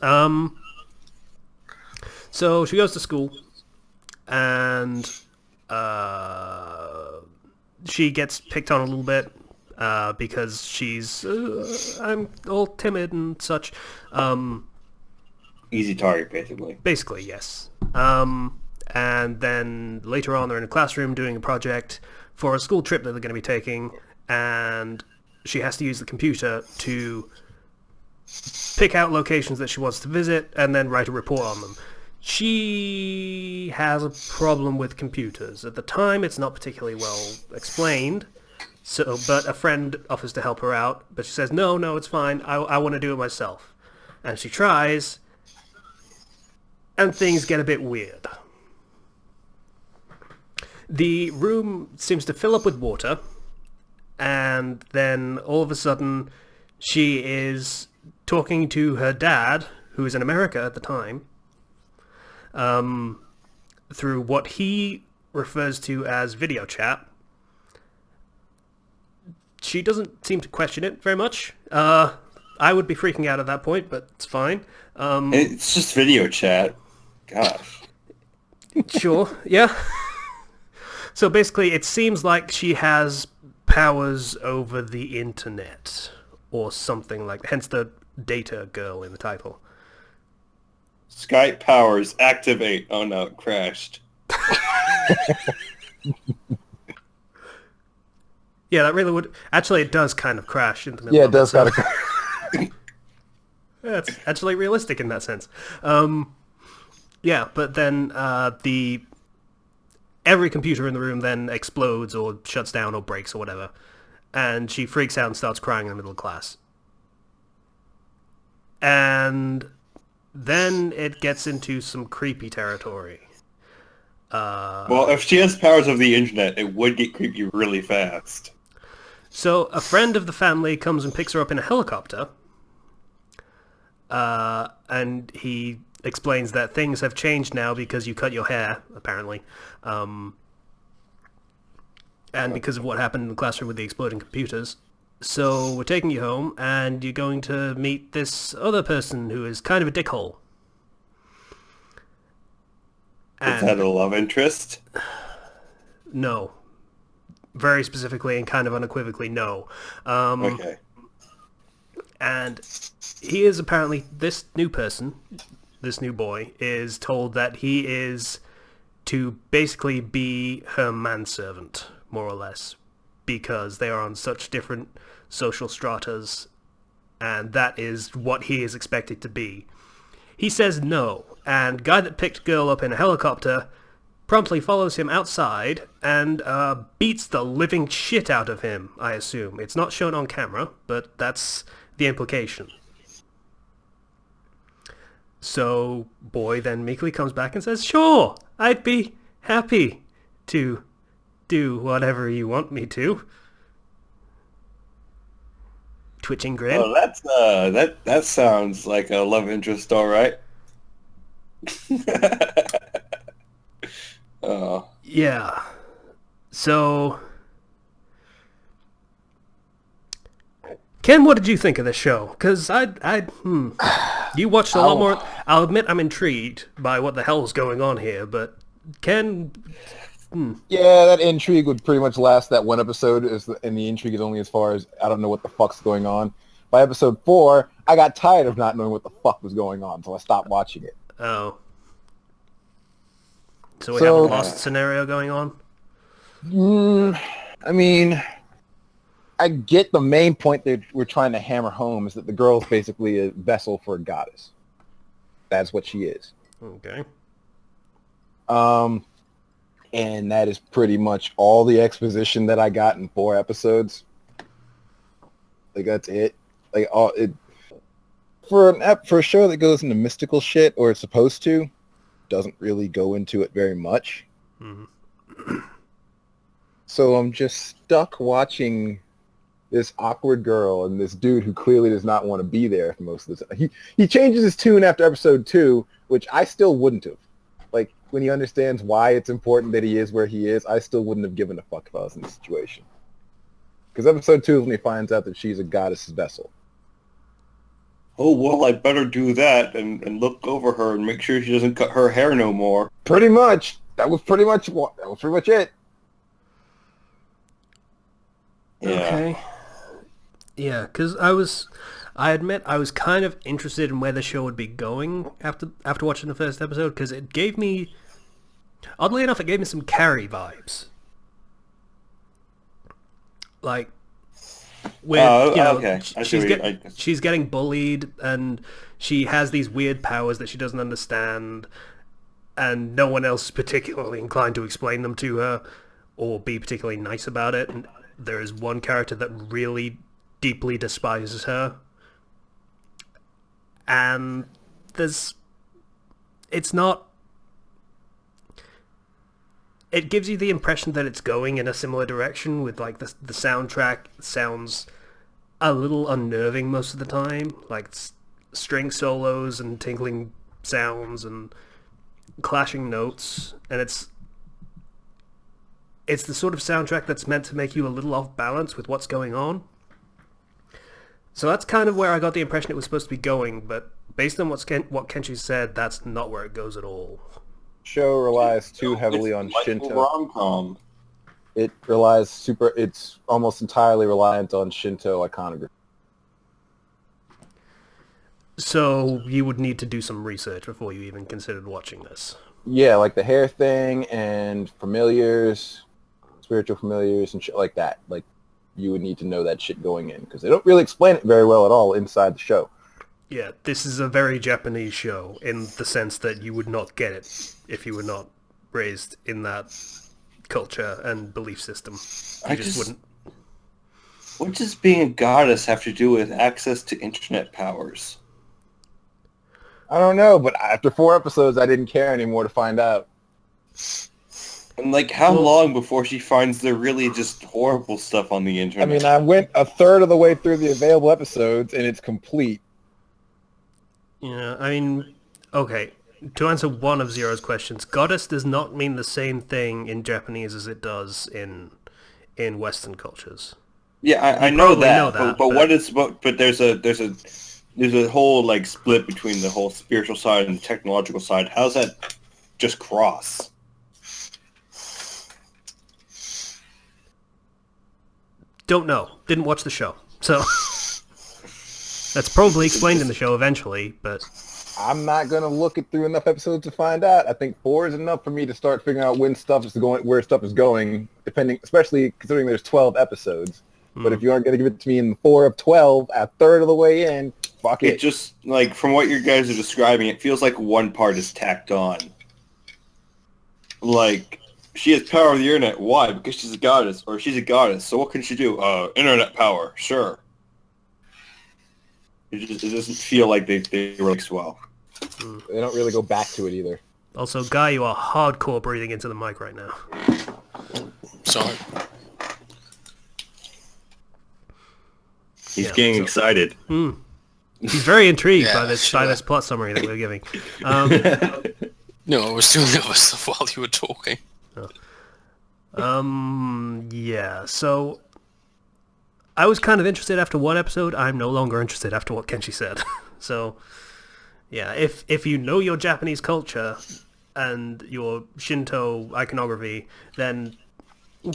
So she goes to school, and she gets picked on a little bit because she's I'm all timid and such. Easy target, basically. Basically, yes. And then later on, they're in a classroom doing a project for a school trip that they're going to be taking, and she has to use the computer to pick out locations that she wants to visit and then write a report on them. She has a problem with computers. At the time, it's not particularly well explained, but a friend offers to help her out, but she says, no, it's fine, I want to do it myself. And she tries, and things get a bit weird. The room seems to fill up with water, and then all of a sudden she is talking to her dad, who is in America at the time, through what he refers to as video chat. She doesn't seem to question it very much. I would be freaking out at that point, but it's fine. It's just video chat. Gosh. Sure, yeah. So basically, it seems like she has powers over the internet, or something like that. Hence the data girl in the title. Skype powers activate. Oh no, it crashed. Yeah, that really would... Actually, it does kind of crash into the Yeah, middle it does of kind of crash. Yeah, it's actually realistic in that sense. Yeah, but then every computer in the room then explodes or shuts down or breaks or whatever. And she freaks out and starts crying in the middle of class. And then it gets into some creepy territory. Well, if she has powers of the internet, it would get creepy really fast. So a friend of the family comes and picks her up in a helicopter, and he explains that things have changed now because you cut your hair, apparently, and because of what happened in the classroom with the exploding computers. So we're taking you home, and you're going to meet this other person who is kind of a dickhole. Is that a love interest? No. Very specifically and kind of unequivocally, no. Okay. And he is apparently, this new person, this new boy, is told that he is to basically be her manservant, more or less, because they are on such different social stratas, and that is what he is expected to be. He says no, and guy that picked girl up in a helicopter promptly follows him outside and beats the living shit out of him, I assume. It's not shown on camera, but that's the implication. So, boy then meekly comes back and says, "Sure, I'd be happy to do whatever you want me to." Twitching grin. Oh, that sounds like a love interest, all right. Oh. Yeah. So, Ken, what did you think of the show? Because you watched a lot more. I'll admit I'm intrigued by what the hell's going on here, but Ken... Yeah, that intrigue would pretty much last that one episode, and the intrigue is only as far as I don't know what the fuck's going on. By episode 4, I got tired of not knowing what the fuck was going on, so I stopped watching it. Oh. So we have a lost scenario going on? I mean, I get the main point that we're trying to hammer home is that the girl's basically a vessel for a goddess. That's what she is. Okay. And that is pretty much all the exposition that I got in 4 episodes. Like, that's it. Like, for a show that goes into mystical shit, or it's supposed to, doesn't really go into it very much. Mm-hmm. So I'm just stuck watching this awkward girl and this dude who clearly does not want to be there for most of the time. He changes his tune after episode 2, which I still wouldn't have. Like, when he understands why it's important that he is where he is, I still wouldn't have given a fuck if I was in this situation. Because episode 2 is when he finds out that she's a goddess's vessel. Oh, well, I better do that and look over her and make sure she doesn't cut her hair no more. Pretty much. That was pretty much it. Yeah. Okay. Yeah, because I admit I was kind of interested in where the show would be going after watching the first episode, because it gave me, oddly enough, it gave me some Carrie vibes. Like, with, okay. she's getting bullied, and she has these weird powers that she doesn't understand, and no one else is particularly inclined to explain them to her or be particularly nice about it. And there is one character that really deeply despises her. And it gives you the impression that it's going in a similar direction, with like the soundtrack sounds a little unnerving most of the time, like string solos and tinkling sounds and clashing notes, and it's the sort of soundtrack that's meant to make you a little off balance with what's going on. So that's kind of where I got the impression it was supposed to be going, but based on what Kenshi said, that's not where it goes at all. Show relies too heavily on Shinto. Rom-com. It's almost entirely reliant on Shinto iconography. So you would need to do some research before you even considered watching this. Yeah, like the hair thing and familiars, spiritual familiars and shit like that. Like, you would need to know that shit going in, because they don't really explain it very well at all inside the show. Yeah, this is a very Japanese show in the sense that you would not get it if you were not raised in that culture and belief system. You just wouldn't. What does being a goddess have to do with access to internet powers? I don't know, but after 4 episodes, I didn't care anymore to find out. And like, how long before she finds the really just horrible stuff on the I internet? mean, I went a third of the way through the available episodes, and it's complete. Yeah, I mean, okay. To answer one of Zero's questions, goddess does not mean the same thing in Japanese as it does in Western cultures. Yeah, I You know probably that, know that, but but- what is but there's a whole like split between the whole spiritual side and the technological side. How's that just cross? Don't know. Didn't watch the show. So that's probably explained in the show eventually, but I'm not going to look it through enough episodes to find out. I think 4 is enough for me to start figuring out when stuff is going, where stuff is going, especially considering there's 12 episodes. But if you aren't going to give it to me in 4 of 12, a third of the way in, fuck It it. just, like, from what you guys are describing, it feels like one part is tacked on. Like, she has power of the internet. Why? Because she's a goddess. Or she's a goddess. So what can she do? Internet power. Sure. It doesn't feel like they were like swell. They don't really go back to it either. also, Guy, you are hardcore breathing into the mic right now. Sorry. He's getting excited. He's very intrigued Yeah, by this sure. plot summary that we're giving. No, I was doing other stuff while you were talking. Yeah, so I was kind of interested after one episode. I'm no longer interested after what Kenshi said. So, yeah, if you know your Japanese culture and your Shinto iconography, then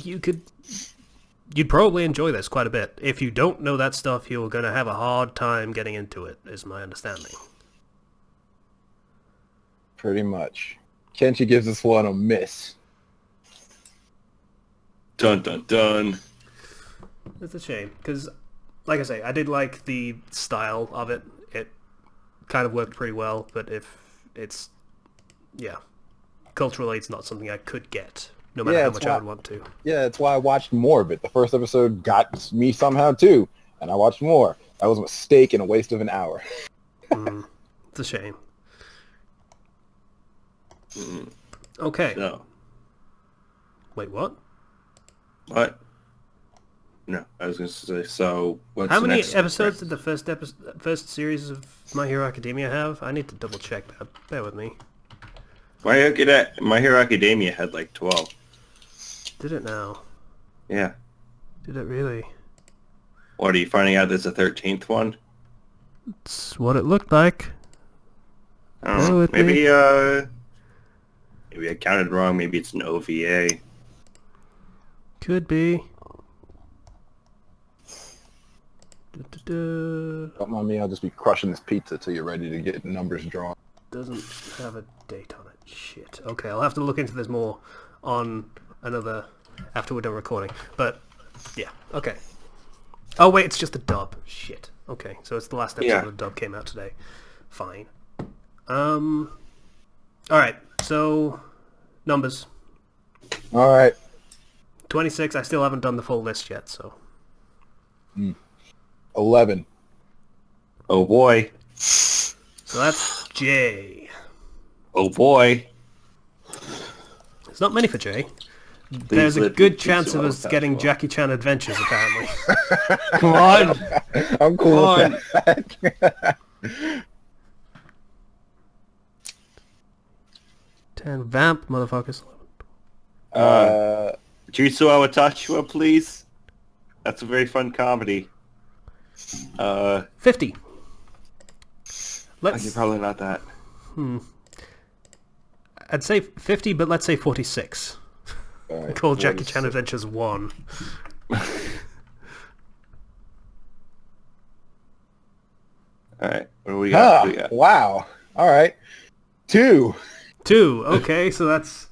you'd probably enjoy this quite a bit. If you don't know that stuff, you're going to have a hard time getting into it, is my understanding. Pretty much. Kenshi gives this one a miss. Dun dun dun. It's a shame, because, like I say, I did like the style of it. It kind of worked pretty well, but if it's, yeah, culturally it's not something I could get, no matter how it's much I would want to. Yeah, that's why I watched more of it. The first episode got me somehow too, and I watched more. That was a mistake and a waste of an hour. It's a shame. Okay. No. Wait, what? What? No, I was going to say, so what's How many next? episodes did the first series of My Hero Academia have? I need to double check that. Bear with me. My Hero Academia had like 12. Did it now? Yeah. Did it really? What, are you finding out there's a 13th one? It's what it looked like. I don't Bear know. with me. Maybe I counted wrong. Maybe it's an OVA. Could be. Du-du-du. Don't mind me, I'll just be crushing this pizza till you're ready to get numbers drawn. Doesn't have a date on it. Shit. Okay, I'll have to look into this more on another after we're done recording. But yeah, okay. Oh wait, it's just a dub. Shit. Okay, so it's the last episode Yeah. of the dub came out today. Fine. Alright, so numbers. Alright. 26, I still haven't done the full list yet, so 11. Oh boy. so that's J. Oh boy. It's not many for J. There's a let good me chance do of all us that getting well. Jackie Chan Adventures, apparently. Come on. I'm cool Come with that. 10 Vamp, motherfuckers. Jutsu Awatachua, please. That's a very fun comedy. 50. You're Let's. probably not that. I'd say 50, but let's say 46. Alright, Call Jackie 46. Chan Adventures 1. Alright, what do we got? What do we got? Wow. Alright. 2. 2. Okay, so that's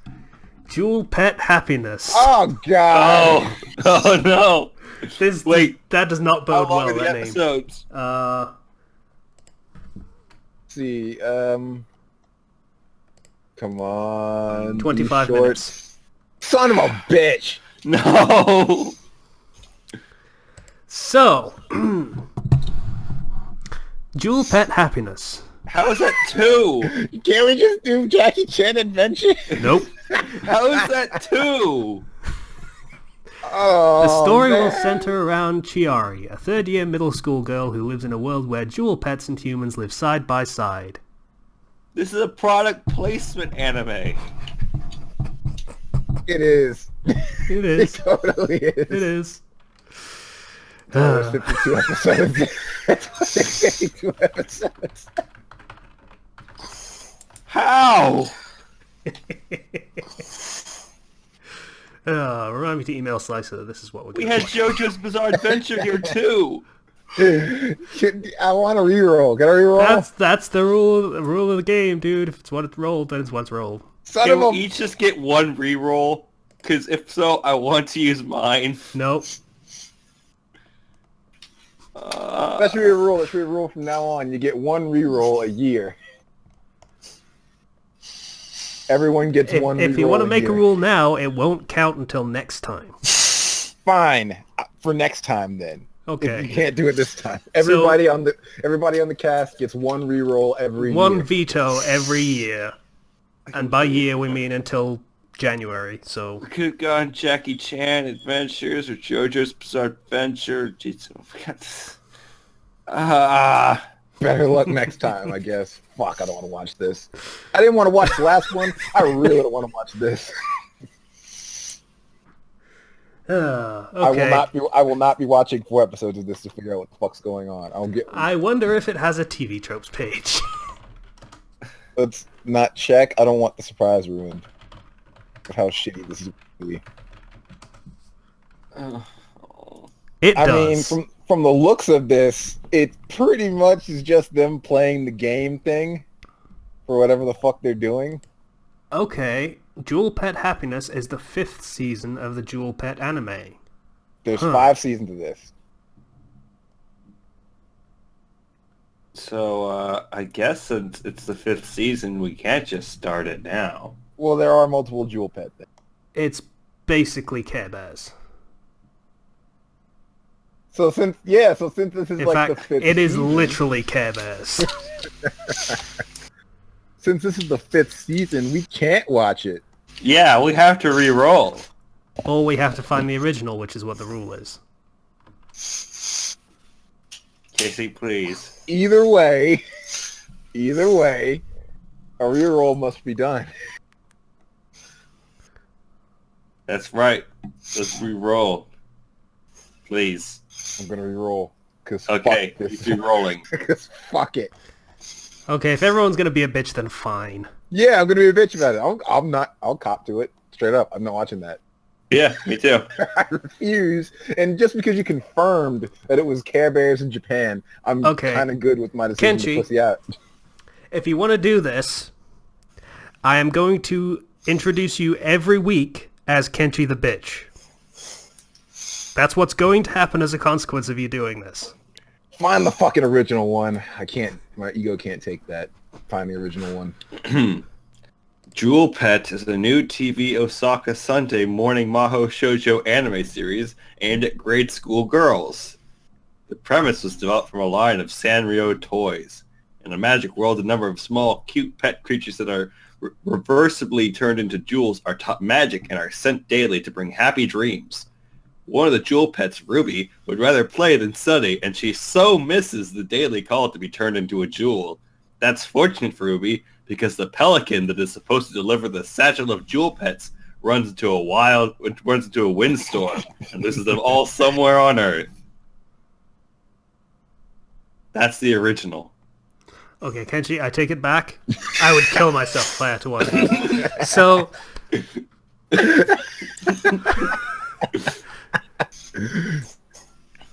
Jewelpet Happiness. Oh, God. Oh no! This, Wait. that does not bode How long well, are the that name. episodes? Let's see. Come on. 25 be short. minutes. Son of a bitch. No! So, Jewelpet Happiness. How is that 2? Can't we just do Jackie Chan Adventure? Nope. How is that 2? Oh, The story will man. center around Chiari, a third-year middle school girl who lives in a world where jewel pets and humans live side by side. This is a product placement anime. It is. It It is. totally is. It is. Oh, there's 52 episodes. That's 52 episodes. How? Remind me to email Slicer. This is what we're We going had to watch. JoJo's Bizarre Adventure here too. I want a reroll. Can I reroll? That's the rule of the game, dude. If it's once rolled, then it's once rolled. Son Can of we a... each just get one reroll? Because if so, I want to use mine. Nope. That should be a rule. That should be a rule from now on. You get one reroll a year. Everyone gets one reroll If you want to make year. a rule now, it won't count until next time. Fine. For next time, then. Okay. If you can't do it this time. Everybody on the cast gets one reroll every One year. veto every year. And by year, we mean until January, so... We could have gone Jackie Chan Adventures or JoJo's Bizarre Adventure. Jeez, I forgot this. Better luck next time, I guess. Fuck, I don't want to watch this. I didn't want to watch the last one. I really don't want to watch this. Okay. I will not be watching 4 episodes of this to figure out what the fuck's going on. I wonder if it has a TV tropes page. Let's not check. I don't want the surprise ruined. Of how shitty this is going to be. It I does. mean, from the looks of this, it pretty much is just them playing the game thing for whatever the fuck they're doing. Okay, Jewelpet Happiness is the 5th season of the Jewelpet anime. There's 5 seasons of this. So, I guess since it's the 5th season, we can't just start it now. Well, there are multiple Jewelpet things. It's basically Care Bears. So since this is In like fact, the 5th it is season, literally Care Bears. since this is the 5th season, we can't watch it. Yeah, we have to re-roll. Or we have to find the original, which is what the rule is. Casey, please. Either way, a reroll must be done. That's right. Let's re-roll. Please. I'm gonna reroll because Okay, fuck this. keep rolling. Because fuck it. Okay, if everyone's gonna be a bitch, then fine. Yeah, I'm gonna be a bitch about it. I'm not. I'll cop to it straight up. I'm not watching that. Yeah, me too. I refuse. And just because you confirmed that it was Care Bears in Japan, I'm Okay. kind of good with my decision Kenshi. to pussy out. If you want to do this, I am going to introduce you every week as Kenshi the bitch. That's what's going to happen as a consequence of you doing this. Find the fucking original one. I can't. My ego can't take that. Find the original one. Jewelpet is a new TV Osaka Sunday morning Maho shoujo anime series aimed at grade school girls. The premise was developed from a line of Sanrio toys. In a magic world, a number of small, cute pet creatures that are reversibly turned into jewels are taught magic and are sent daily to bring happy dreams. One of the jewel pets, Ruby, would rather play than study, and she so misses the daily call to be turned into a jewel. That's fortunate for Ruby, because the pelican that is supposed to deliver the satchel of jewel pets runs into a windstorm and loses them all somewhere on Earth. That's the original. Okay, Kenshi, I take it back. I would kill myself if I had to watch it. So...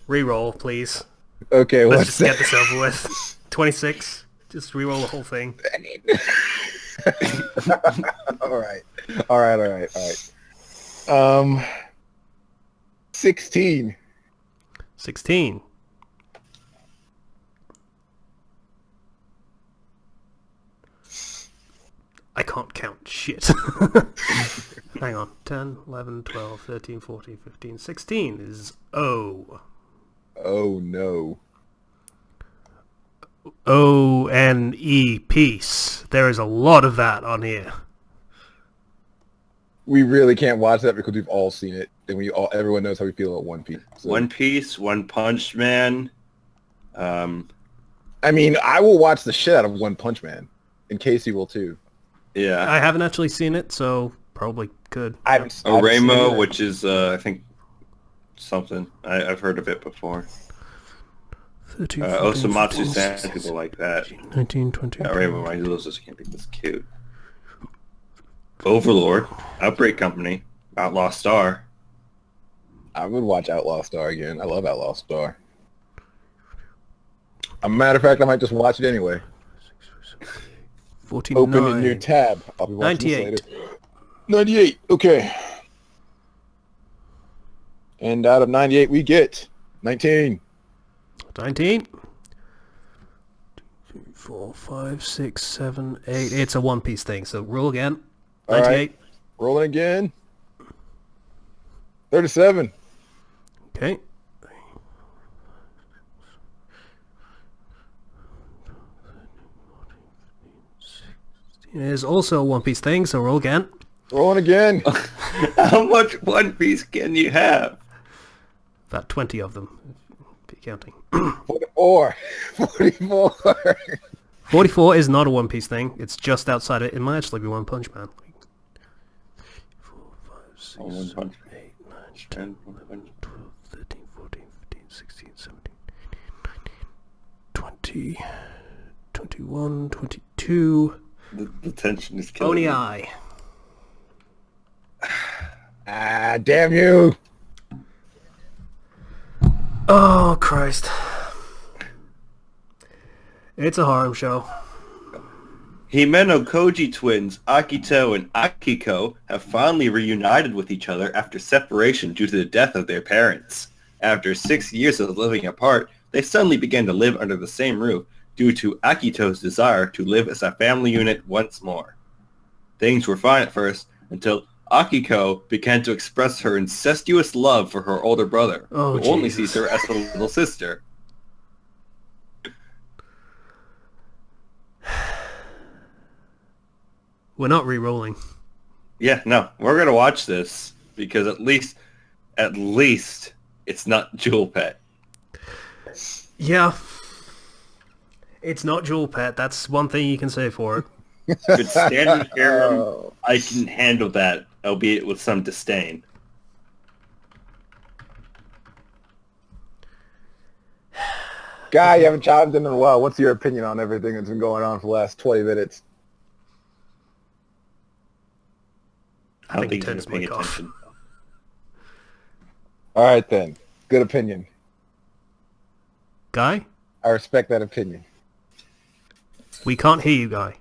Reroll, please. Okay, Let's what's just that? get this over with. 26. Just reroll the whole thing. All right. 16. 16. I can't count shit. Hang on. 10, 11, 12, 13, 14, 15, 16 is O. Oh no. ONE piece. There is a lot of that on here. We really can't watch that because we've all seen it, and everyone knows how we feel about One Piece. So. One Piece, One Punch Man. I mean, I will watch the shit out of One Punch Man, and Casey will too. Yeah. I haven't actually seen it, so probably could. Oremo, which is I think something I've heard of it before. 13, 14, Osamatsu 15, San, 16, people like that. 19, 20. Oremo, my Losers can't be this cute. Overlord, Outbreak Company, Outlaw Star. I would watch Outlaw Star again. I love Outlaw Star. As a matter of fact, I might just watch it anyway. 49. Open a new tab. I'll be watching 98. this later. 98. Okay. And out of 98, we get 19. 19. 2, 3, 4, 5, 6, 7, 8. It's a One Piece thing, so roll again. 98. All right. Rolling again. 37. Okay. It is also a One Piece thing, so roll again. Rolling again. How much One Piece can you have? About 20 of them, if you're counting. 44. 44. 44 is not a One Piece thing. It's just outside it. It might actually be One Punch Man. 4, 5, 6, One Punch 8, 9, 10, 11, 12, 13, 14, 15, 16, 17, 18, 19, 20, 21, 22. The tension is killing me. OniAi. Ah, damn you. Oh, Christ. It's a harem show. Himeno Koji twins Akito and Akiko have finally reunited with each other after separation due to the death of their parents. After 6 years of living apart, they suddenly began to live under the same roof due to Akito's desire to live as a family unit once more. Things were fine at first until Akiko began to express her incestuous love for her older brother, who only sees her as a little sister. We're not re-rolling. Yeah, no, we're gonna watch this because at least it's not Jewelpet. Yeah. It's not Jewelpet. That's one thing you can say for it. If it's standard harem, I can handle that, albeit with some disdain. Guy, you haven't chimed in a while. What's your opinion on everything that's been going on for the last 20 minutes? I don't think he turned he's his paying mic off. attention. All right, then. Good opinion. Guy? I respect that opinion. We can't hear you, Guy.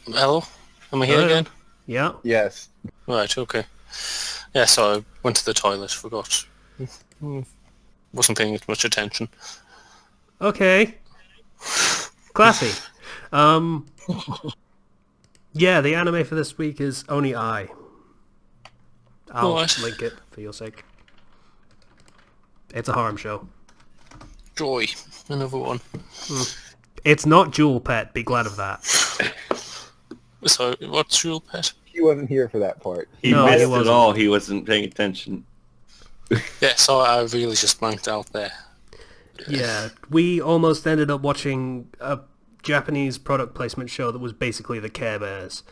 Hello? Am I here Hello? again? Yeah? Yes. Right, okay. Yeah, so I went to the toilet, forgot. Wasn't paying much attention. Okay. Classy. Yeah, the anime for this week is OniAi. I'll What? link it for your sake. It's a harem show. Joy, another one. It's not Jewelpet, be glad of that. So, what's Jewelpet? He wasn't here for that part. He No, he missed it wasn't. all. He wasn't paying attention. Yeah, so I really just blanked out there. Yeah, we almost ended up watching a Japanese product placement show that was basically the Care Bears,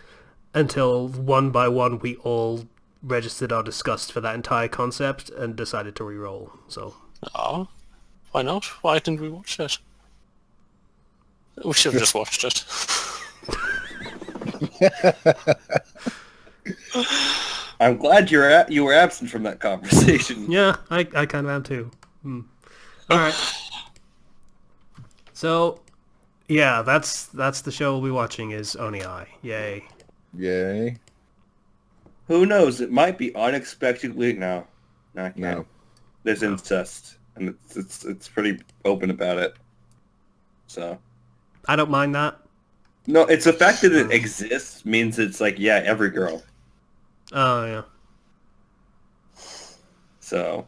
until one by one we all registered our disgust for that entire concept and decided to re-roll. So Oh, why not? Why didn't we watch it? We should have just watched it. I'm glad you were absent from that conversation. yeah, I kind of am too. All right. So, yeah, that's the show we'll be watching is OniAi. Yay. Yay. Who knows? It might be unexpectedly no. No, I can't. No. There's incest, and it's pretty open about it. So I don't mind that. no, it's the fact that it exists means it's like every girl. Oh, yeah. So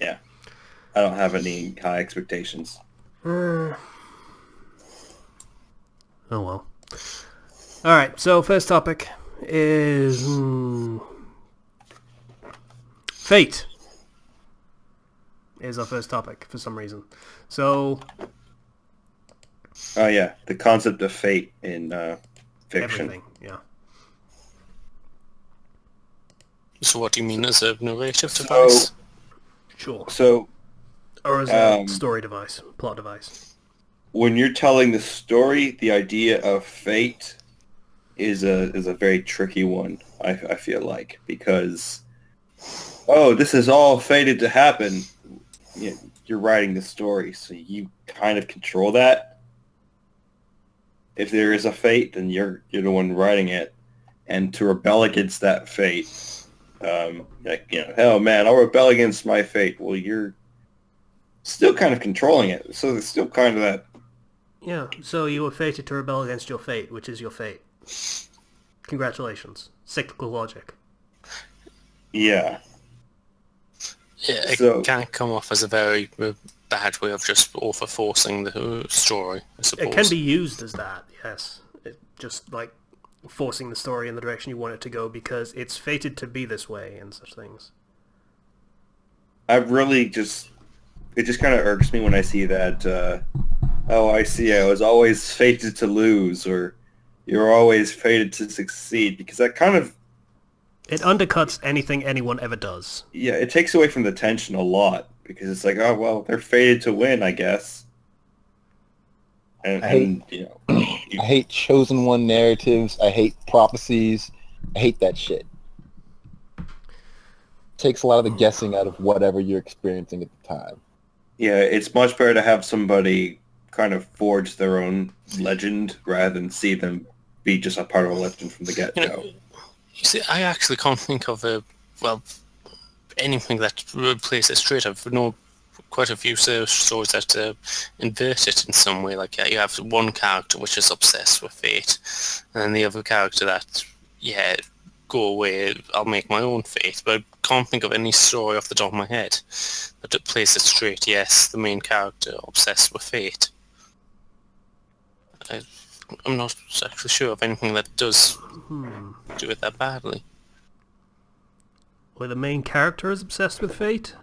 yeah, I don't have any high expectations. Oh well. Alright, so first topic is... Fate is our first topic for some reason. So... Oh yeah, the concept of fate in fiction. Everything, yeah. So what do you mean as a narrative device? Sure. So Or as a story device, plot device. when you're telling the story, the idea of fate is a very tricky one. I feel like, because this is all fated to happen. You're writing the story, so you kind of control that. If there is a fate, then you're the one writing it, and to rebel against that fate, hell man, I'll rebel against my fate. Well, you're still kind of controlling it, so it's still kind of that. Yeah, so you were fated to rebel against your fate, which is your fate. Congratulations. Cyclical logic. Yeah. Yeah, it So- can come off as a very bad way of just over-forcing the story, I suppose. It can be used as that, yes. Just like forcing the story in the direction you want it to go because it's fated to be this way and such things. It just kind of irks me when I see that, I see, I was always fated to lose, or you're always fated to succeed, because that kind of, It undercuts anything anyone ever does. yeah, it takes away from the tension a lot, because it's like, oh, well, they're fated to win, I guess. And I hate chosen one narratives. I hate prophecies. I hate that shit. Takes a lot of the guessing out of whatever you're experiencing at the time. yeah, it's much better to have somebody kind of forge their own legend rather than see them be just a part of a legend from the get-go. You see, I actually can't think of anything that plays it straight. I've known quite a few stories that invert it in some way. Like, you have one character which is obsessed with fate, and then the other character that, go away, I'll make my own fate. But I can't think of any story off the top of my head that plays it straight. Yes, the main character obsessed with fate. I'm not actually sure of anything that does do it that badly. Where the main character is obsessed with fate?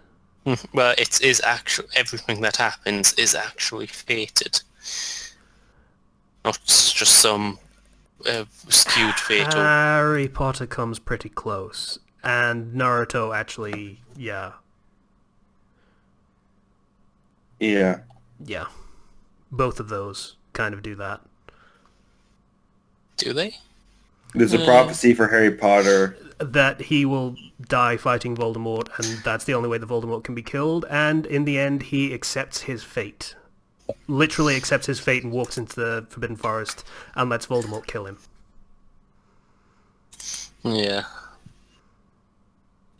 Well, it is actually, everything that happens is actually fated. Not just some skewed fate. Harry Potter comes pretty close. And Naruto actually, yeah. Yeah. Yeah. Both of those kind of do that. Do they? There's a prophecy for Harry Potter. That he will die fighting Voldemort, and that's the only way that Voldemort can be killed, and in the end he accepts his fate. Literally accepts his fate and walks into the Forbidden Forest and lets Voldemort kill him. Yeah.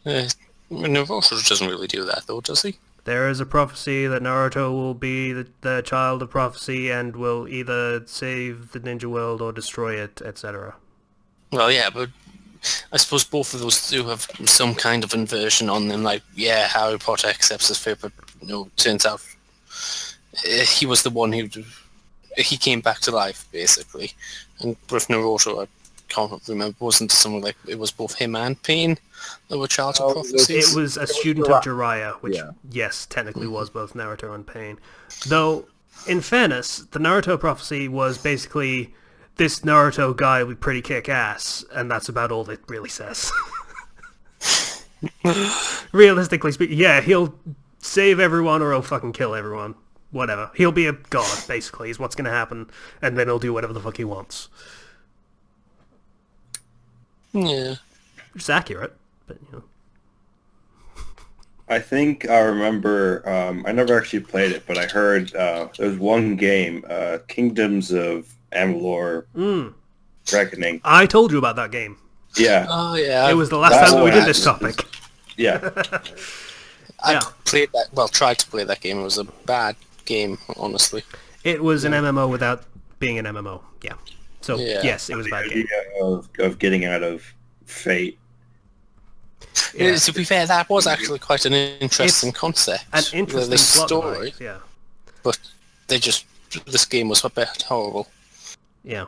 Naruto doesn't really do that, though, does he? There is a prophecy that Naruto will be the child of prophecy and will either save the ninja world or destroy it, etc. Well, yeah, but I suppose both of those do have some kind of inversion on them. Like, yeah, Harry Potter accepts his fate, but turns out he was the one he came back to life, basically. And with Naruto, I can't remember, wasn't it something like it was both him and Pain that were childhood prophecies? It was a student of Jiraiya, which, yes, technically was both Naruto and Pain. Though, in fairness, the Naruto prophecy was basically, this Naruto guy will be pretty kick-ass, and that's about all it really says. Realistically speaking, yeah, he'll save everyone or he'll fucking kill everyone. Whatever. He'll be a god, basically, is what's going to happen, and then he'll do whatever the fuck he wants. Yeah. Which is accurate, but, I think I remember, I never actually played it, but I heard there was one game, Kingdoms of Amalur Reckoning. I told you about that game. Yeah. Oh, yeah. It was the last time that we did this topic. Yeah. I played that, tried to play that game. It was a bad game, honestly. It was an MMO without being an MMO, yeah. So, yes, it was a bad game. Of getting out of fate. Yeah. To be fair, that was actually quite an interesting concept. An interesting the plot story. device, yeah. But this game was a bit horrible. Yeah.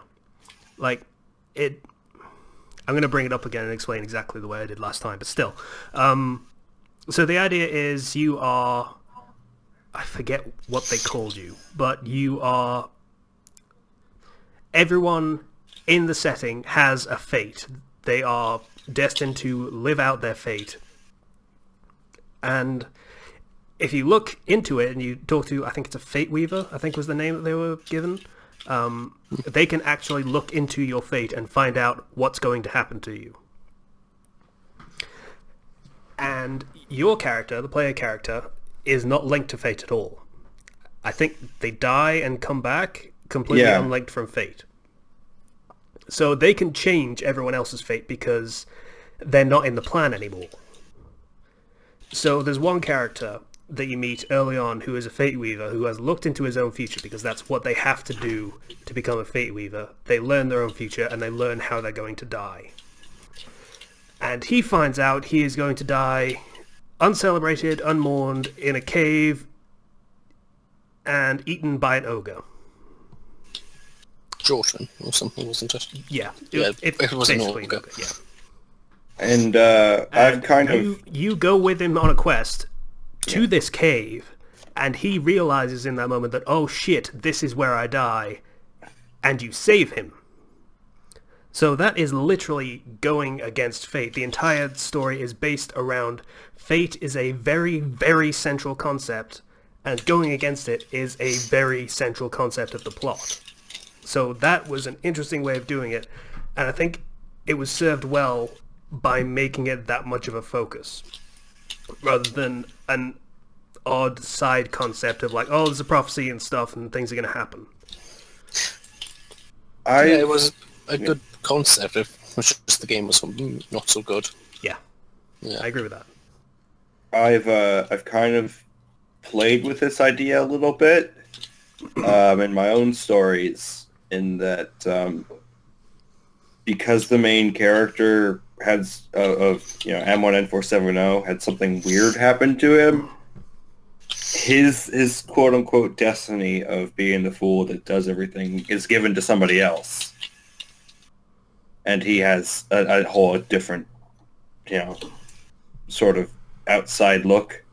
Like, it... I'm going to bring it up again and explain exactly the way I did last time, but still. So the idea is you are... I forget what they called you, but you are... Everyone in the setting has a fate. They are destined to live out their fate. And if you look into it and you talk to, I think it's a Fate Weaver, I think was the name that they were given, they can actually look into your fate and find out what's going to happen to you. And your character, the player character, is not linked to fate at all. I think they die and come back completely unlinked from fate. So they can change everyone else's fate because they're not in the plan anymore. So there's one character that you meet early on who is a Fate Weaver who has looked into his own future because that's what they have to do to become a Fate Weaver. They learn their own future and they learn how they're going to die. And he finds out he is going to die uncelebrated, unmourned, in a cave and eaten by an ogre. Jordan or something, wasn't it? Yeah. It was an basically ogre. Yeah. And I've kind of... You go with him on a quest to this cave, and he realizes in that moment that, oh shit, this is where I die, and you save him. So that is literally going against fate. The entire story is based around fate is a very, very central concept, and going against it is a very central concept of the plot. So that was an interesting way of doing it, and I think it was served well by making it that much of a focus, rather than an odd side concept of like, oh, there's a prophecy and stuff and things are going to happen. It was a good concept, it was just the game was not so good. Yeah, I agree with that. I've kind of played with this idea a little bit in my own stories, in that because the main character has M1N470 had something weird happen to him, his quote unquote destiny of being the fool that does everything is given to somebody else, and he has a whole different sort of outside look,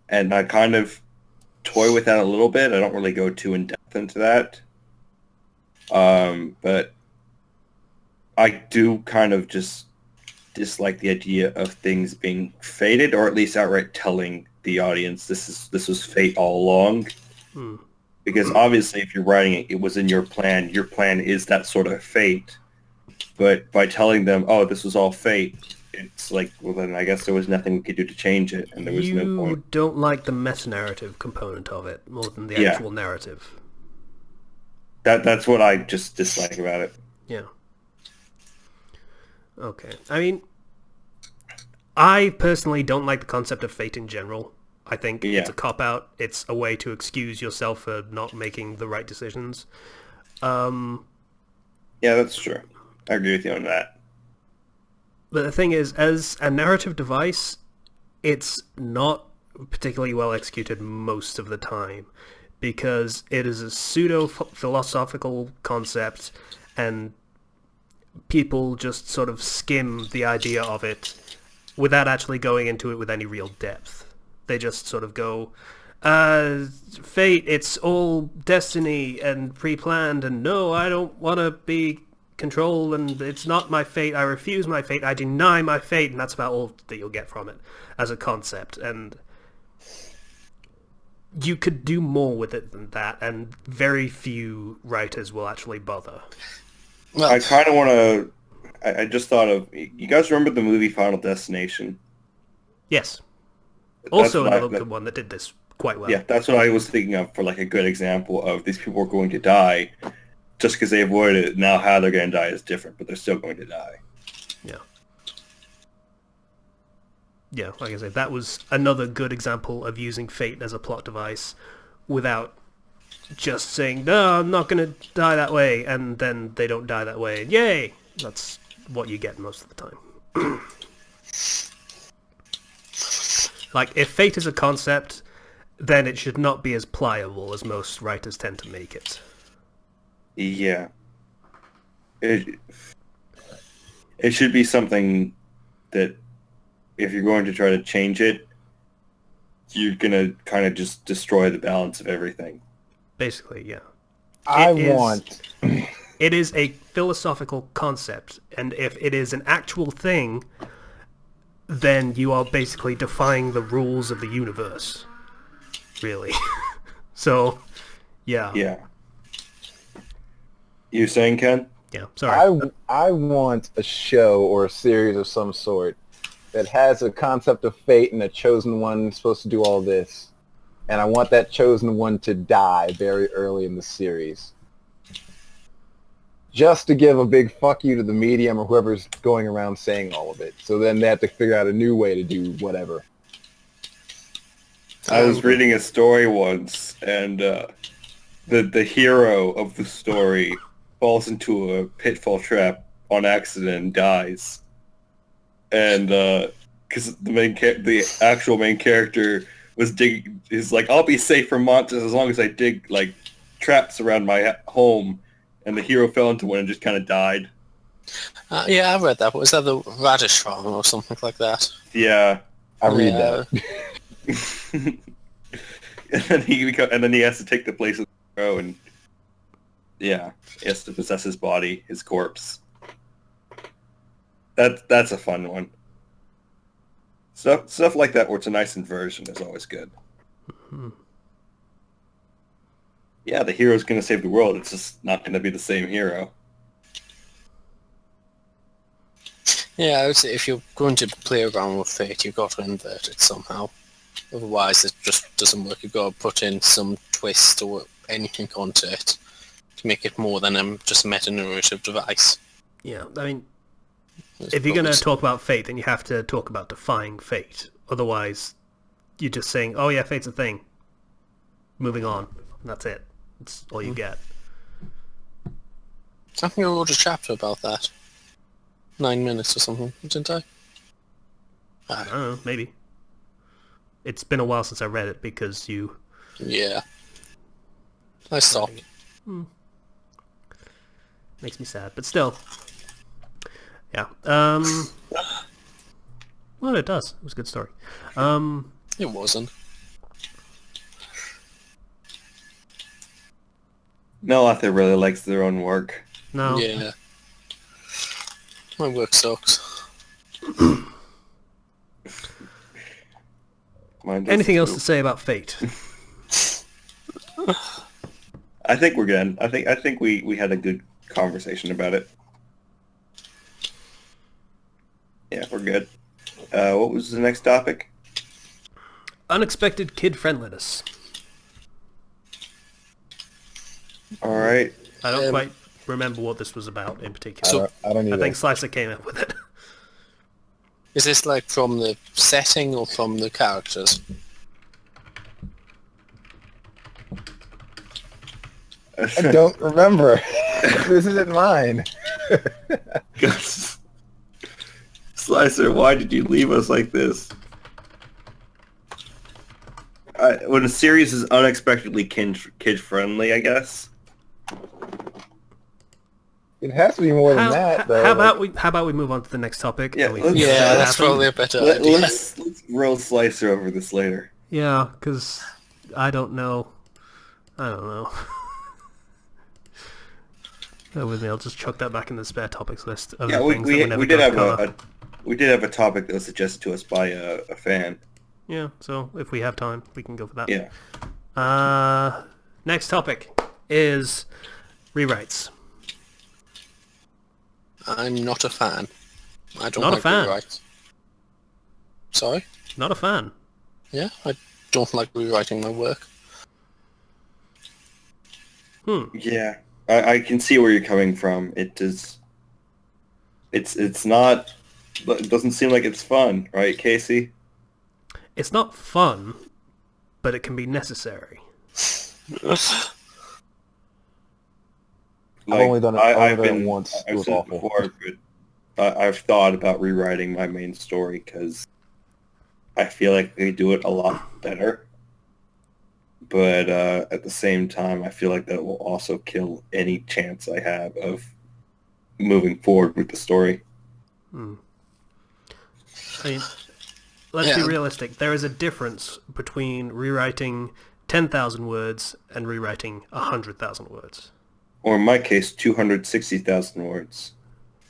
and I kind of toy with that a little bit. I don't really go too in depth into that, but I do kind of just dislike the idea of things being fated, or at least outright telling the audience this was fate all along. Because obviously if you're writing it, it was in your plan. Your plan is that sort of fate. But by telling them, oh, this was all fate, it's like, well, then I guess there was nothing we could do to change it, and there was no point. You don't like the meta-narrative component of it more than the actual narrative. That's what I just dislike about it. Yeah. Okay. I mean, I personally don't like the concept of fate in general. I think it's a cop-out. It's a way to excuse yourself for not making the right decisions. Yeah, that's true. I agree with you on that. But the thing is, as a narrative device, it's not particularly well executed most of the time, because it is a pseudo-philosophical concept, and people just sort of skim the idea of it without actually going into it with any real depth. They just sort of go, fate, it's all destiny and pre-planned, and no, I don't want to be controlled, and it's not my fate, I refuse my fate, I deny my fate, and that's about all that you'll get from it as a concept. And you could do more with it than that, and very few writers will actually bother. Well, I kind of want to... I just thought of... You guys remember the movie Final Destination? Yes. Also another good one that did this quite well. Yeah, that's what I was thinking of for like a good example of these people are going to die just because they avoided it. Now how they're going to die is different, but they're still going to die. Yeah. Yeah, like I said, that was another good example of using fate as a plot device without just saying, no, I'm not going to die that way, and then they don't die that way. Yay! That's what you get most of the time. Like, if fate is a concept, then it should not be as pliable as most writers tend to make it. Yeah. It should be something that if you're going to try to change it, you're going to kind of just destroy the balance of everything. Basically, yeah. It is a philosophical concept, and if it is an actual thing, then you are basically defying the rules of the universe. Really. So, yeah. Yeah. You saying, Ken? Yeah, sorry. I want a show or a series of some sort that has a concept of fate and a chosen one supposed to do all this. And I want that chosen one to die very early in the series. Just to give a big fuck you to the medium or whoever's going around saying all of it. So then they have to figure out a new way to do whatever. I was reading a story once, and the hero of the story falls into a pitfall trap on accident and dies. And because the actual main character was digging, is like, I'll be safe from monsters as long as I dig like traps around my home. And the hero fell into one and just kind of died. Yeah, I read that. Was that the Radish Farm or something like that? Yeah. I read that. and then he has to take the place of the hero, and yeah, he has to possess his body, his corpse. That's a fun one. Stuff like that where it's a nice inversion is always good. Mm-hmm. Yeah, the hero's going to save the world. It's just not going to be the same hero. Yeah, I would say if you're going to play around with fate, you've got to invert it somehow. Otherwise, it just doesn't work. You've got to put in some twist or anything onto it to make it more than just a meta-narrative device. Yeah, I mean, if you're going to talk about fate, then you have to talk about defying fate. Otherwise, you're just saying, oh yeah, fate's a thing. Moving on. That's it. That's all you get. I think I wrote a chapter about that. 9 minutes or something, didn't I? I don't know, maybe. It's been a while since I read it because you... Yeah. I stopped. Makes me sad, but still. Yeah. Well, it does. It was a good story. It wasn't. No author really likes their own work. No. Yeah. My work sucks. Anything else to say about fate? I think we're good. I think we had a good conversation about it. Yeah, we're good. What was the next topic? Unexpected kid friendliness. All right. I don't quite remember what this was about in particular. So, I don't either. I think Slicer came up with it. is this like from the setting or from the characters? I don't remember. This isn't mine. Slicer, why did you leave us like this? When a series is unexpectedly kid-friendly, I guess. It has to be more than that, though. How about we move on to the next topic? Yeah, and we let's- figure out Yeah, what that's happened? probably a better idea. Let's roll Slicer over this later. Yeah, because I don't know. Bear with me, I'll just chuck that back in the spare topics list of Yeah, the things that we never we did got to have cover. we did have a topic that was suggested to us by a fan. Yeah, so if we have time, we can go for that. Yeah. Next topic is rewrites. I'm not a fan. I don't Not a like fan? rewrites. Sorry? Not a fan. Yeah, I don't like rewriting my work. Yeah, I can see where you're coming from. It does. It's not. It doesn't seem like it's fun, right, Casey? It's not fun, but it can be necessary. I've only done it, I've done it been once. It I've was said it awful. before, but I've thought about rewriting my main story because I feel like they do it a lot better. but at the same time, I feel like that will also kill any chance I have of moving forward with the story. I mean, let's be realistic. There is a difference between rewriting 10,000 words and rewriting 100,000 words. Or in my case, 260,000 words.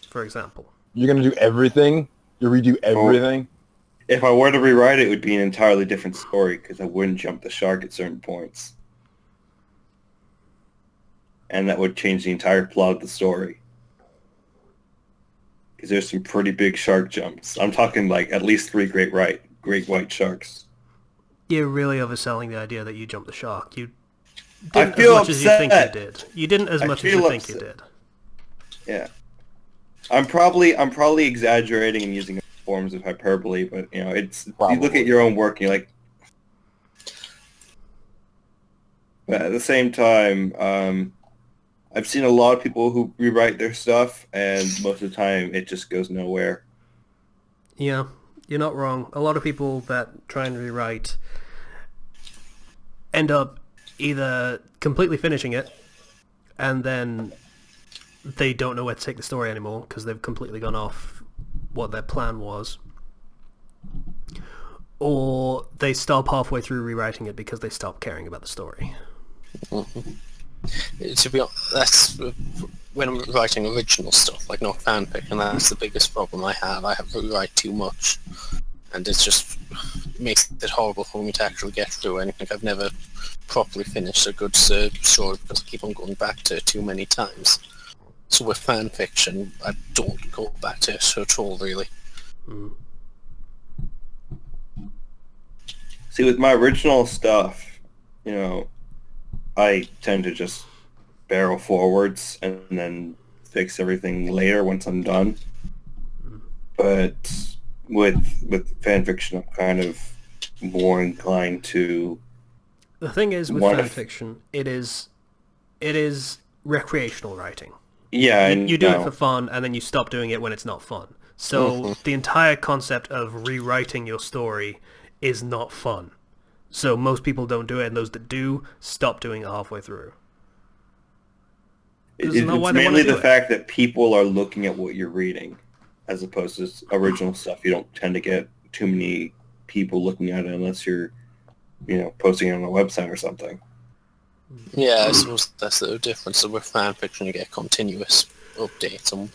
For example. You're going to do everything? You redo everything? If I were to rewrite it, it would be an entirely different story because I wouldn't jump the shark at certain points. And that would change the entire plot of the story. Because there's some pretty big shark jumps. I'm talking like at least 3 great white sharks. You're really overselling the idea that you jumped the shark. You I didn't feel as much as you think upset. you did. You didn't as much as you think you did. Yeah. I'm probably exaggerating and using forms of hyperbole, but you know, it's you look at your own work and you're like, but at the same time, I've seen a lot of people who rewrite their stuff, and most of the time it just goes nowhere. Yeah, you're not wrong. A lot of people that try and rewrite end up either completely finishing it, and then they don't know where to take the story anymore because they've completely gone off what their plan was, or they stop halfway through rewriting it because they stop caring about the story. To be honest, that's when I'm writing original stuff, like not fanfic, and that's the biggest problem I have. I have to rewrite too much, and it just makes it horrible for me to actually get through anything. I've never properly finished a good story because I keep on going back to it too many times. So with fan fiction, I don't go back to it at all, really. See, with my original stuff, you know, I tend to just barrel forwards and then fix everything later once I'm done. But with fan fiction, I'm kind of more inclined to. The thing is, with fan fiction, it is recreational writing. Yeah, you do it for fun, and then you stop doing it when it's not fun. So the entire concept of rewriting your story is not fun. So most people don't do it, and those that do stop doing it halfway through. It's mainly the fact that people are looking at what you're reading, as opposed to original stuff. You don't tend to get too many people looking at it unless you're, you know, posting it on a website or something. Yeah, I suppose that's the difference. So with fan fiction, you get continuous updates, and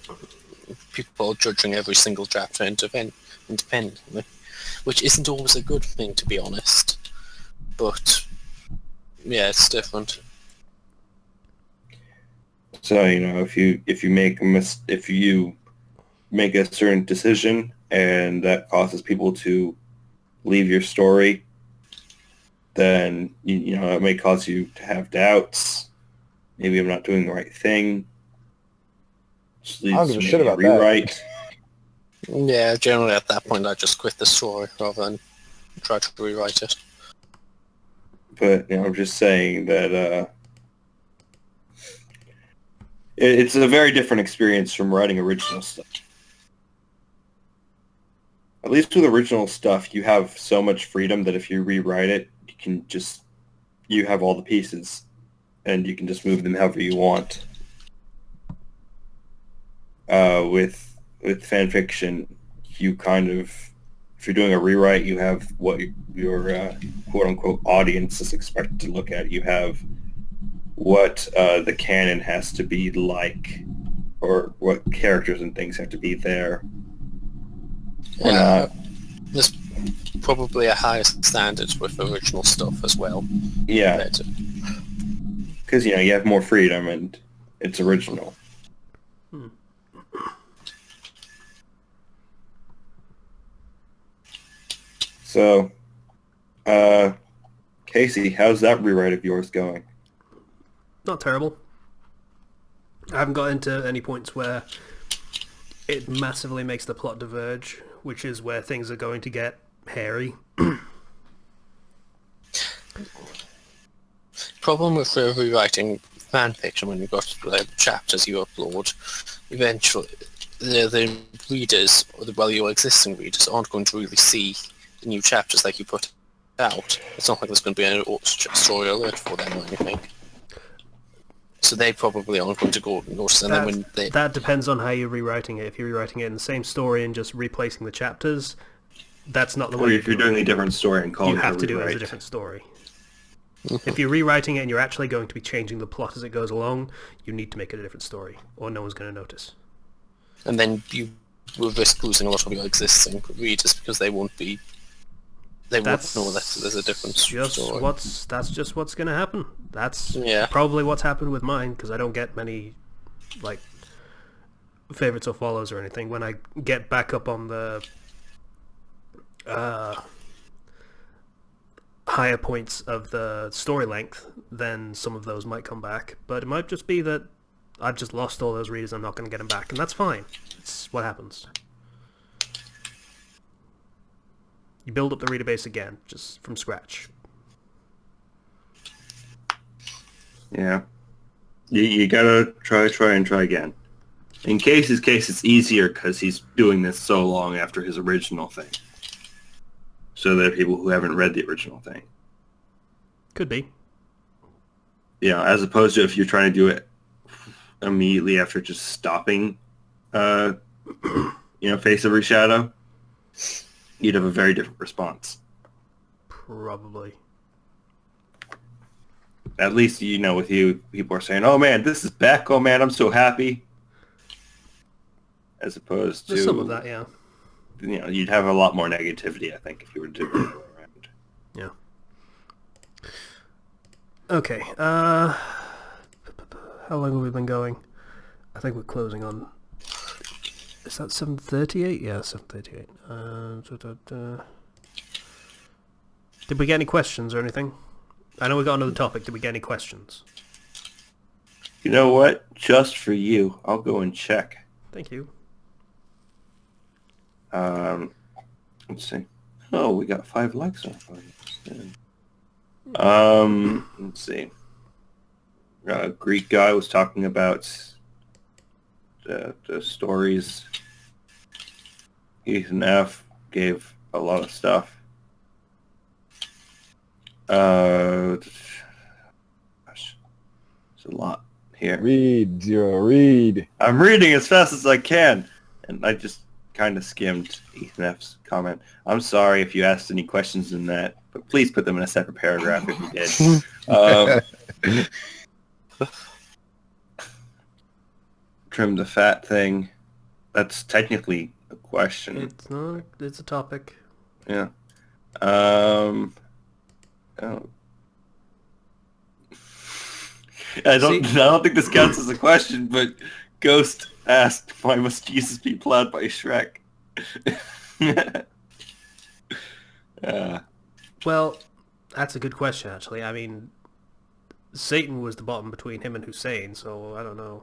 people are judging every single chapter independently, which isn't always a good thing, to be honest. But yeah, it's different. So you know, if you make a certain decision and that causes people to leave your story, then you know it may cause you to have doubts. Maybe I'm not doing the right thing. Just I don't give a shit about rewrite. That. Yeah, generally at that point I just quit the story rather than try to rewrite it. But you know, I'm just saying that it's a very different experience from writing original stuff. At least with original stuff, you have so much freedom that if you rewrite it, you have all the pieces, and you can just move them however you want. With fan fiction, you kind of, if you're doing a rewrite, you have what your quote-unquote audience is expected to look at. You have what the canon has to be like, or what characters and things have to be there. Yeah, there's probably a higher standard with original stuff as well. Yeah, because you know you have more freedom and it's original. So, Casey, how's that rewrite of yours going? Not terrible. I haven't got into any points where it massively makes the plot diverge, which is where things are going to get hairy. Problem with rewriting fan fiction when you've got chapters you upload, eventually the readers, or your existing readers, aren't going to really see the new chapters like you put out, it's not like there's going to be any story alert for them or anything. So they probably aren't going to go notice. And then when that depends on how you're rewriting it. If you're rewriting it in the same story and just replacing the chapters, that's not the way. Or if you're doing a different story and calling you it have a to do it as a rewrite. different story. If you're rewriting it and you're actually going to be changing the plot as it goes along, you need to make it a different story, or no one's going to notice. And then you will risk losing a lot of your existing readers because they won't know that there's a difference. That's just what's going to happen. That's Yeah. probably what's happened with mine, because I don't get many like favorites or follows or anything. When I get back up on the higher points of the story length, then some of those might come back. But it might just be that I've just lost all those readers. I'm not going to get them back, and that's fine. It's what happens. You build up the reader base again, just from scratch. Yeah. You gotta try again. In Casey's case, it's easier because he's doing this so long after his original thing. So there are people who haven't read the original thing. Could be. Yeah, as opposed to if you're trying to do it immediately after just stopping, Face Every Shadow, you'd have a very different response. Probably. At least, with you, people are saying, oh man, this is back, oh man, I'm so happy. As opposed to... There's some of that, yeah. You'd have a lot more negativity, I think, if you were to do it around. Yeah. Okay, how long have we been going? I think we're closing on... Is that 7:38? Yeah, 7:38. Did we get any questions or anything? I know we got another topic. Did we get any questions? You know what? Just for you, I'll go and check. Thank you. Let's see. Oh, we got 5 likes on it. Let's see. A Greek guy was talking about the stories. Ethan F. gave a lot of stuff. Gosh, it's a lot here. Read, Zero, read. I'm reading as fast as I can, and I just kind of skimmed Ethan F's comment. I'm sorry if you asked any questions in that, but please put them in a separate paragraph if you did. Trim the fat thing. That's technically a question. It's not. It's a topic. Yeah. Oh. I don't think this counts as a question, but Ghost asked, why must Jesus be plowed by Shrek? Well, that's a good question, actually. I mean, Satan was the bottom between him and Hussein, so I don't know.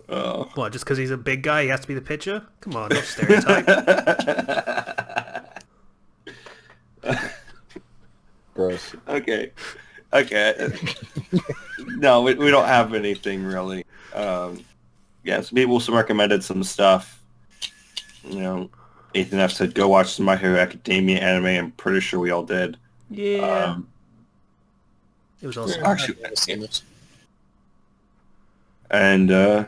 Oh. What, just because he's a big guy, he has to be the pitcher? Come on, no stereotype. Gross. Okay. No, we don't have anything really. Some people recommended some stuff. Ethan F said, go watch some My Hero Academia anime. I'm pretty sure we all did. Yeah. It was awesome. Actually, and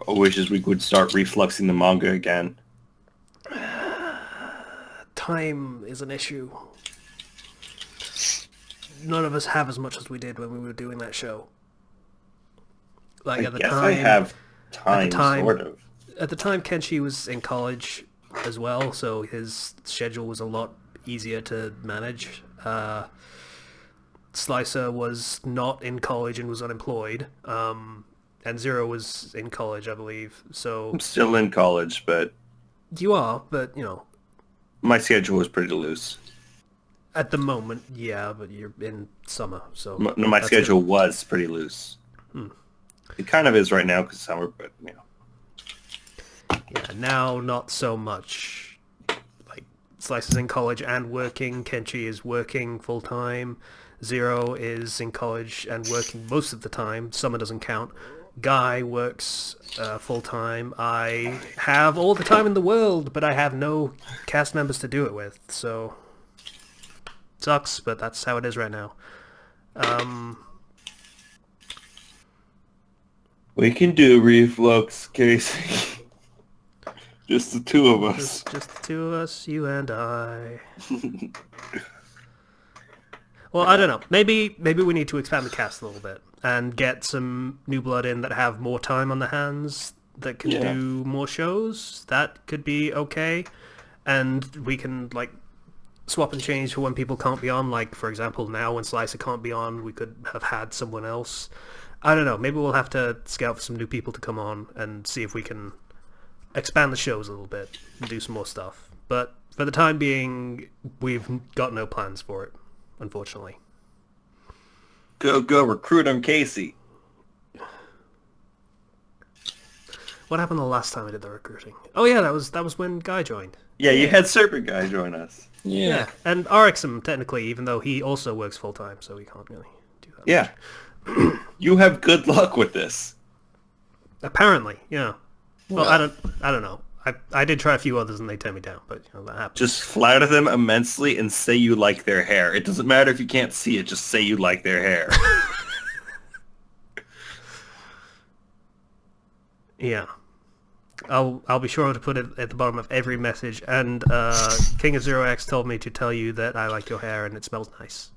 wishes we could start refluxing the manga again. Time is an issue. None of us have as much as we did when we were doing that show. Like at the time, I have time, sort of. At the time, Kenshi was in college as well, so his schedule was a lot easier to manage. Slicer was not in college and was unemployed. And Zero was in college, I believe. So I'm still in college, but... You are, but, my schedule was pretty loose. At the moment, yeah, but you're in summer, so... My schedule was pretty loose. It kind of is right now because summer, but, Yeah, now not so much. Like, Slice is in college and working. Kenshi is working full-time. Zero is in college and working most of the time. Summer doesn't count. Guy works full-time. I have all the time in the world, but I have no cast members to do it with, so... Sucks, but that's how it is right now. We can do Reflux, Casey. Just the two of us. Just the two of us, you and I. Well, I don't know. Maybe we need to expand the cast a little bit and get some new blood in that have more time on their hands that can do more shows. That could be okay. And we can, like, swap and change for when people can't be on. Like, for example, now when Slicer can't be on, we could have had someone else. I don't know. Maybe we'll have to scout for some new people to come on and see if we can expand the shows a little bit and do some more stuff. But for the time being, we've got no plans for it, unfortunately. Go recruit him, Casey. What happened the last time I did the recruiting? Oh yeah, that was when Guy joined. Yeah, you had Serpent Guy join us. Yeah. And Arixum, technically, even though he also works full-time, so we can't really do that. Yeah. You have good luck with this. Apparently, yeah. Well, I don't know. I did try a few others and they turned me down, but you know, that happens. Just flatter them immensely and say you like their hair. It doesn't matter if you can't see it, just say you like their hair. Yeah. I'll be sure to put it at the bottom of every message. And King of Zero X told me to tell you that I like your hair and it smells nice.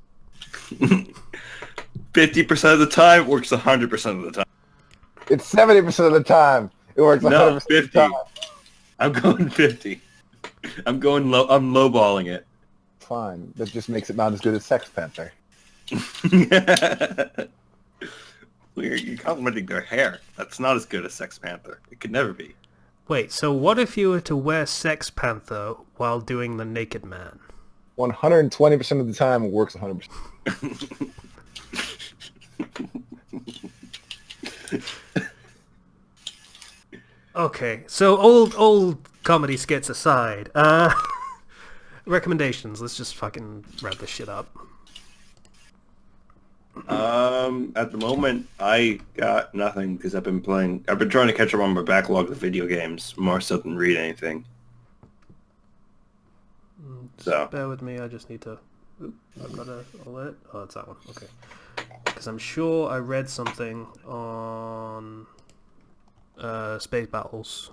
50% of the time works 100% of the time. It's 70% of the time. It works 100% No, of 50. the time. I'm going 50. I'm going low. I'm lowballing it. Fine. That just makes it not as good as Sex Panther. You're complimenting their hair. That's not as good as Sex Panther. It could never be. Wait, so what if you were to wear Sex Panther while doing the Naked Man? 120% of the time, it works 100%. Okay, so old comedy skits aside, recommendations. Let's just fucking wrap this shit up. At the moment, I got nothing because I've been trying to catch up on my backlog of video games more so than read anything. So Bear with me, I just need to... Oop, I've got a alert. Oh, it's that one. Okay. Because I'm sure I read something on Space Battles.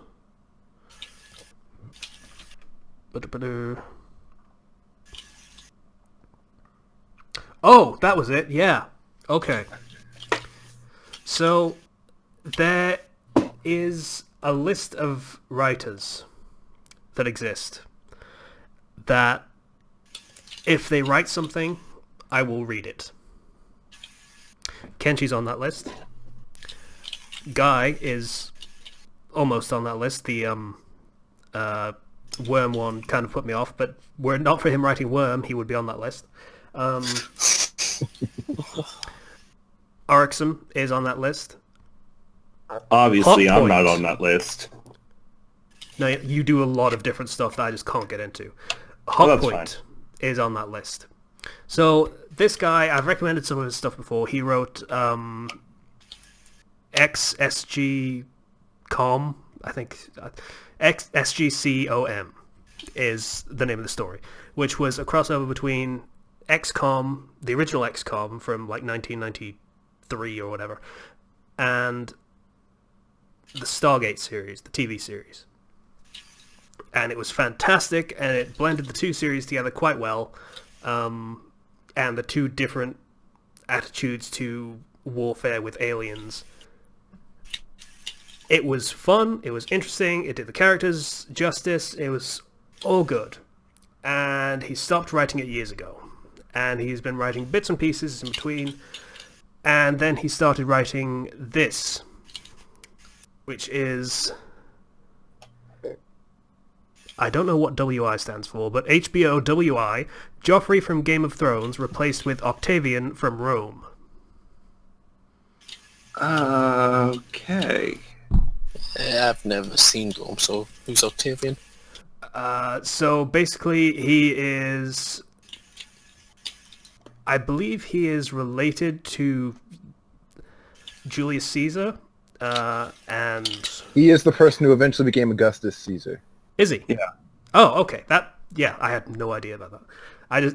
Ba-da-ba-da. Oh, that was it. Yeah. Okay. So there is a list of writers that exist that if they write something, I will read it. Kenshi's on that list. Guy is almost on that list. The Worm one kind of put me off, but were it not for him writing Worm, he would be on that list. Arixum is on that list. obviously Hot I'm not point. on that list. No, you do a lot of different stuff that I just can't get into. Oh, that's Hotpoint is on that list. So this guy, I've recommended some of his stuff before. He wrote XSG.com, I think. XSGCOM is the name of the story, which was a crossover between XCOM, the original XCOM from like 1993 or whatever, and the Stargate series, the TV series. And it was fantastic, and it blended the two series together quite well, and the two different attitudes to warfare with aliens. It was fun, it was interesting, it did the characters justice, it was all good. And he stopped writing it years ago. And he's been writing bits and pieces in between, and then he started writing this, which is... I don't know what WI stands for, but HBO WI, Joffrey from Game of Thrones replaced with Octavian from Rome. Okay. I've never seen Rome, so who's Octavian? So basically he is... I believe he is related to Julius Caesar, and He is the person who eventually became Augustus Caesar. is he? Yeah. Oh, okay. I had no idea about that.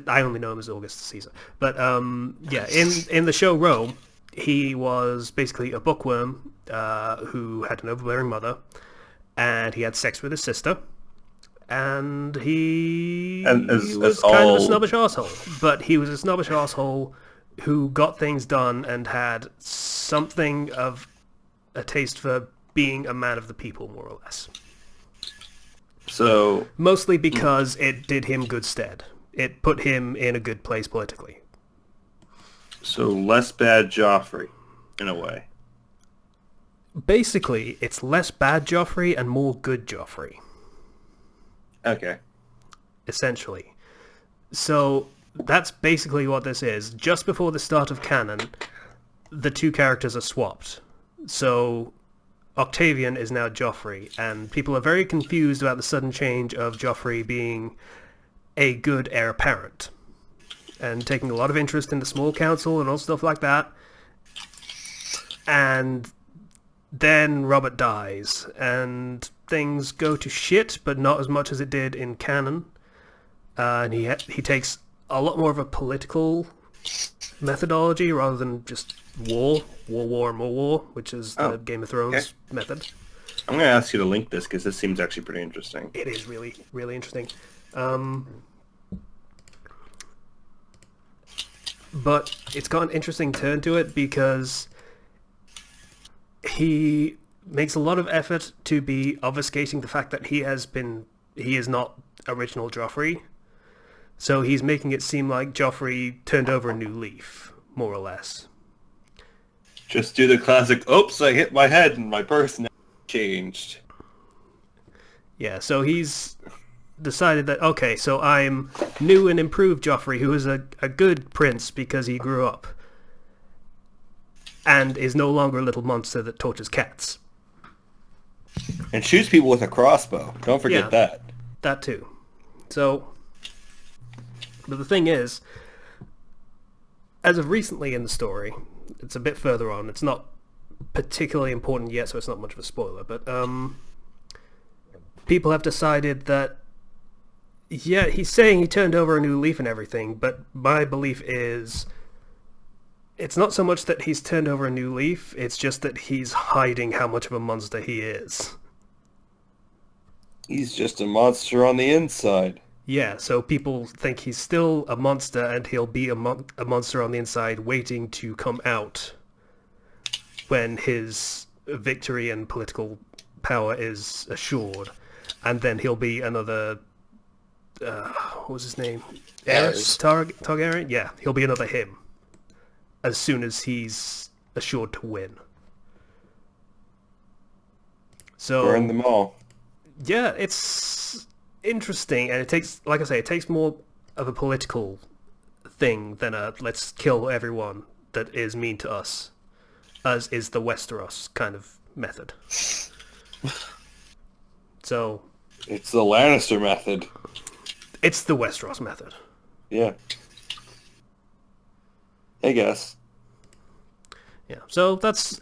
I only know him as Augustus Caesar. But yeah, in the show Rome, he was basically a bookworm who had an overbearing mother, and he had sex with his sister, and he was kind of a snobbish asshole. But he was a snobbish asshole who got things done and had something of a taste for being a man of the people, more or less. So Mostly because it did him good stead. It put him in a good place politically. So less bad Joffrey, in a way. Basically, it's less bad Joffrey and more good Joffrey, Okay. essentially. So that's basically what this is. Just before the start of canon, the two characters are swapped. So Octavian is now Joffrey, and people are very confused about the sudden change of Joffrey being a good heir apparent and taking a lot of interest in the small council and all stuff like that. And then Robert dies, and things go to shit, but not as much as it did in canon. And he takes a lot more of a political methodology rather than just war, and more war, which is the Game of Thrones method. I'm going to ask you to link this because this seems actually pretty interesting. It is really, really interesting. But it's got an interesting turn to it because he makes a lot of effort to be obfuscating the fact that he is not original Joffrey. So he's making it seem like Joffrey turned over a new leaf, more or less. Just do the classic, oops, I hit my head and my personality changed. Yeah, so he's decided that, okay, so I'm new and improved Joffrey, who is a good prince because he grew up, and is no longer a little monster that tortures cats. And shoots people with a crossbow. Don't forget that. That too. So, but the thing is, as of recently in the story, it's a bit further on, it's not particularly important yet, so it's not much of a spoiler, but people have decided that, yeah, he's saying he turned over a new leaf and everything, but my belief is it's not so much that he's turned over a new leaf, it's just that he's hiding how much of a monster he is. He's just a monster on the inside. Yeah, so people think he's still a monster and he'll be a monster on the inside waiting to come out when his victory and political power is assured. And then he'll be another... what was his name? Aerys Targaryen? Yeah, he'll be another him as soon as he's assured to win. So Burn them all. Yeah, it's interesting, and it takes, like I say, it takes more of a political thing than a let's kill everyone that is mean to us, as is the Westeros kind of method. So It's the Lannister method. it's the Westeros method. Yeah. I guess. Yeah, so that's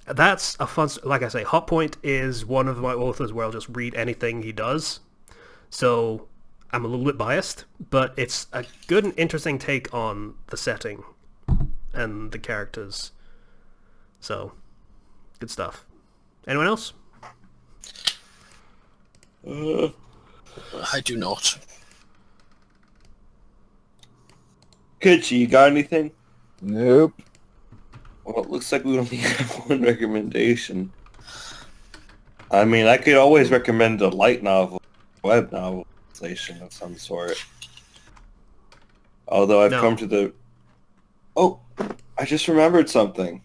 a fun... Like I say, Hot Point is one of my authors where I'll just read anything he does. So I'm a little bit biased, but it's a good and interesting take on the setting and the characters. So, good stuff. Anyone else? I do not. Kitchi, you got anything? Nope. Well, it looks like we only have one recommendation. I mean, I could always recommend a light novel, web novelization of some sort. Although I've come to the... Oh, I just remembered something.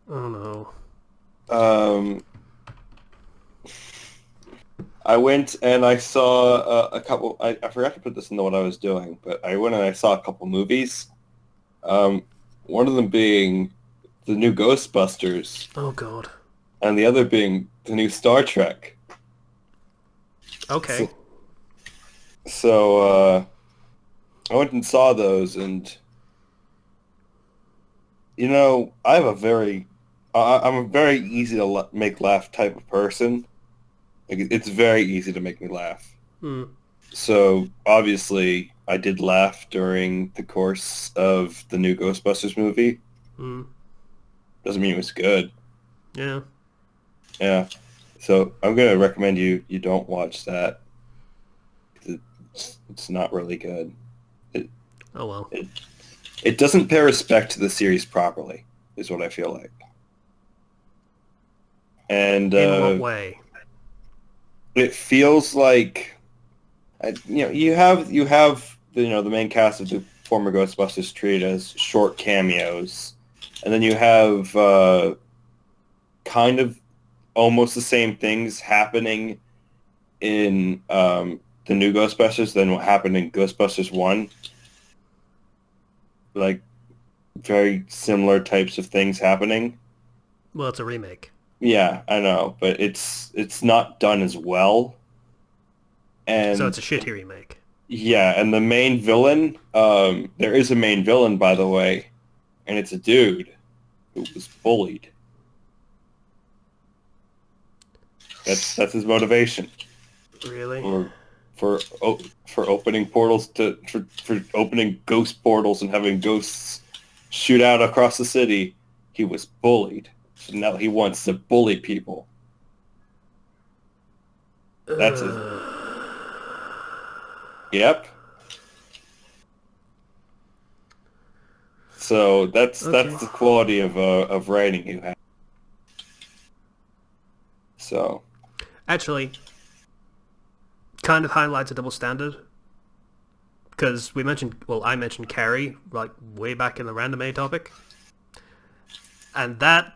Oh no. I went and I saw a couple... I forgot to put this into what I was doing, but I went and I saw a couple movies. One of them being the new Ghostbusters, Oh god. and the other being the new Star Trek. Okay. So I went and saw those, and you know, I have a very I'm a very easy to make laugh type of person. Like, it's very easy to make me laugh. So obviously, I did laugh during the course of the new Ghostbusters movie. Doesn't mean it was good. Yeah. Yeah. So I'm gonna recommend you don't watch that. It's not really good. Oh well. It doesn't pay respect to the series properly, is what I feel like. And In what way? it feels like, you have the main cast of the former Ghostbusters treated as short cameos, and then you have kind of almost the same things happening in the new Ghostbusters than what happened in Ghostbusters 1. Like, very similar types of things happening. Well, it's a remake. Yeah, I know, but it's not done as well. And So it's a shitty remake. yeah, and the main villain, there is a main villain, by the way, and it's a dude who was bullied. That's his motivation. Really? For opening portals for opening ghost portals and having ghosts shoot out across the city. He was bullied, so now he wants to bully people. That's it. Yep. So that's the quality of writing you have. So Actually, kind of highlights a double standard. Because I mentioned Carrie, like, way back in the Random A topic. And that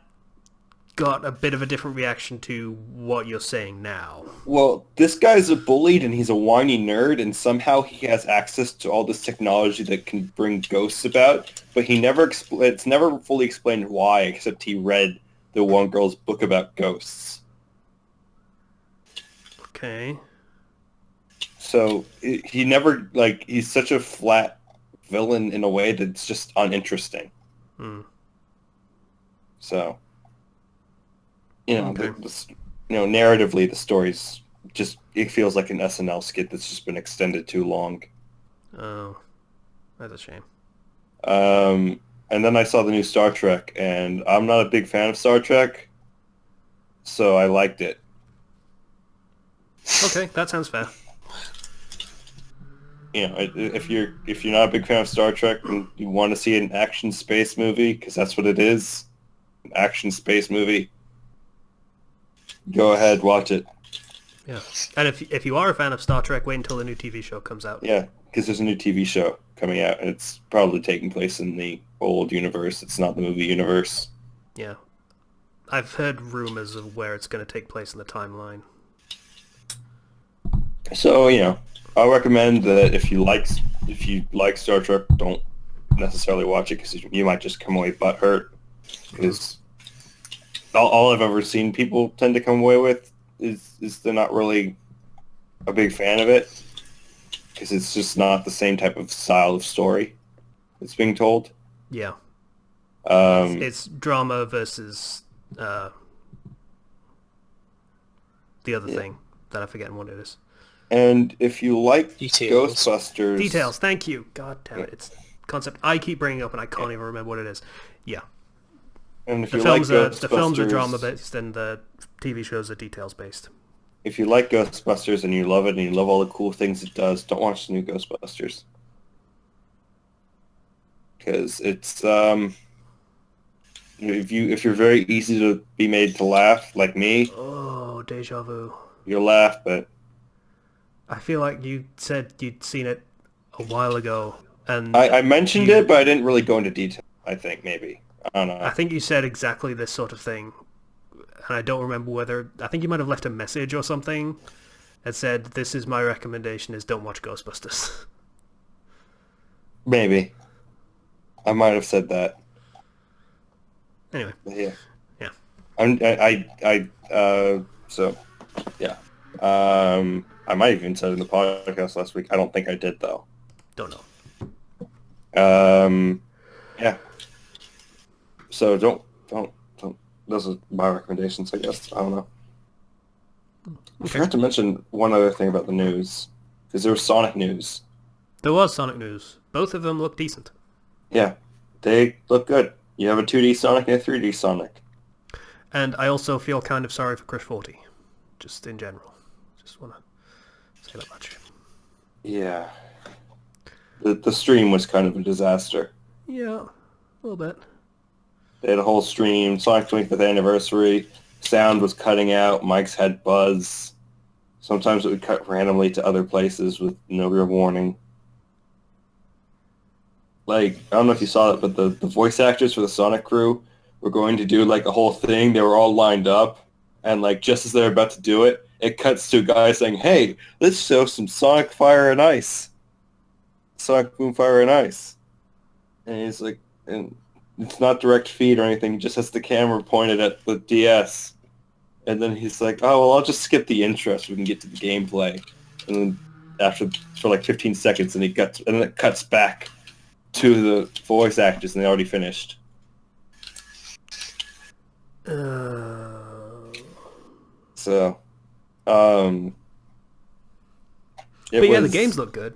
got a bit of a different reaction to what you're saying now. well, this guy's a bullied and he's a whiny nerd, and somehow he has access to all this technology that can bring ghosts about, but it's never fully explained why, except he read the one girl's book about ghosts. Okay. So he never, he's such a flat villain in a way that's just uninteresting. So, Okay. narratively, the story's just, it feels like an SNL skit that's just been extended too long. Oh, that's a shame. And then I saw the new Star Trek, and I'm not a big fan of Star Trek, so I liked it. Okay, that sounds fair. If you're not a big fan of Star Trek and you want to see an action space movie, because that's what it is, an action space movie, go ahead, watch it. Yeah. And if you are a fan of Star Trek, wait until the new TV show comes out. Yeah, because there's a new TV show coming out, and it's probably taking place in the old universe. It's not the movie universe. Yeah. I've heard rumors of where it's going to take place in the timeline. So, I'll recommend that if you like Star Trek, don't necessarily watch it, because you might just come away butthurt. Because all I've ever seen people tend to come away with is they're not really a big fan of it, because it's just not the same type of style of story that's being told. Yeah. It's drama versus the other thing that I'm forgetting what it is. And if you like Details. Ghostbusters... Details, thank you. God damn it. It's a concept I keep bringing up and I can't even remember what it is. Yeah. And if The you films like the films are Ghostbusters- drama-based and the TV shows are details-based. If you like Ghostbusters and you love it and you love all the cool things it does, don't watch the new Ghostbusters. Because it's if you're very easy to be made to laugh, like me, Oh, deja vu. you'll laugh, but I feel like you said you'd seen it a while ago, and I mentioned it, but I didn't really go into detail. I think maybe, I don't know. I think you said exactly this sort of thing, and I don't remember whether... I think you might have left a message or something that said, "This is my recommendation, is don't watch Ghostbusters." Maybe I might have said that. Anyway. But yeah. Yeah. So yeah. I might have even said it in the podcast last week. I don't think I did though. Don't know. Yeah. So don't those are my recommendations, I guess. I don't know. I Okay. forgot to mention one other thing about the news, because there was Sonic news. There was Sonic news. Both of them look decent. Yeah, they look good. You have a 2D Sonic and a 3D Sonic. And I also feel kind of sorry for Chris 40, just in general. Just want to say that much. Yeah. The stream was kind of a disaster. Yeah, a little bit. They had a whole stream, Sonic 25th anniversary, sound was cutting out, mics had buzz. Sometimes it would cut randomly to other places with no real warning. Like, I don't know if you saw it, but the voice actors for the Sonic crew were going to do like a whole thing. They were all lined up, and like just as they're about to do it, it cuts to a guy saying, "Hey, let's show some Sonic Fire and Ice. Sonic Boom Fire and Ice." And he's like, and it's not direct feed or anything, he just has the camera pointed at the DS. And then he's like, "Oh, well, I'll just skip the intro so we can get to the gameplay." And then for like 15 seconds, and then it cuts back to the voice actors, and they already finished. So, But yeah, the games look good.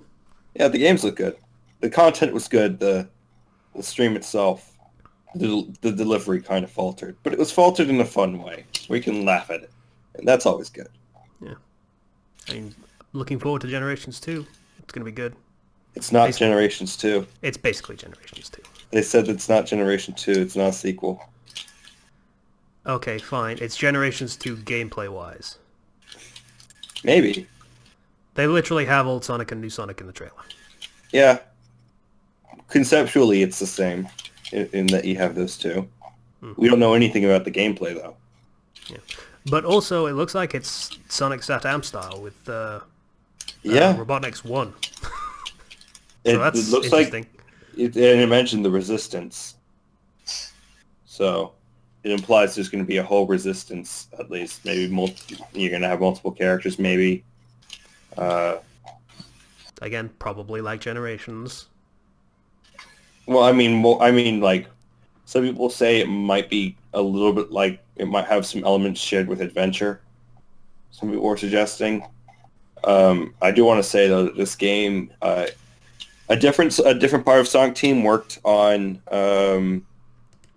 Yeah, the games look good. The content was good. The stream itself, the delivery kind of faltered, but it was faltered in a fun way. We can laugh at it, and that's always good. Yeah. I mean, looking forward to Generations 2. It's going to be good. It's not Generations 2. It's basically Generations 2. They said it's not Generation 2. It's not a sequel. Okay, fine. It's Generations 2 gameplay-wise. Maybe. They literally have old Sonic and new Sonic in the trailer. Yeah. Conceptually, it's the same in that you have those two. We don't know anything about the gameplay, though. Yeah. But also, it looks like it's Sonic Sat-Am style with Robotnik's 1. So that's it looks interesting. Like it mentioned the Resistance. So it implies there's going to be a whole Resistance, at least. Maybe you're going to have multiple characters, maybe. Again, probably like Generations. Well, I mean, like, some people say it might be a little bit like, it might have some elements shared with Adventure. Some people were suggesting. I do want to say, though, that this game, a different part of Sonic Team worked on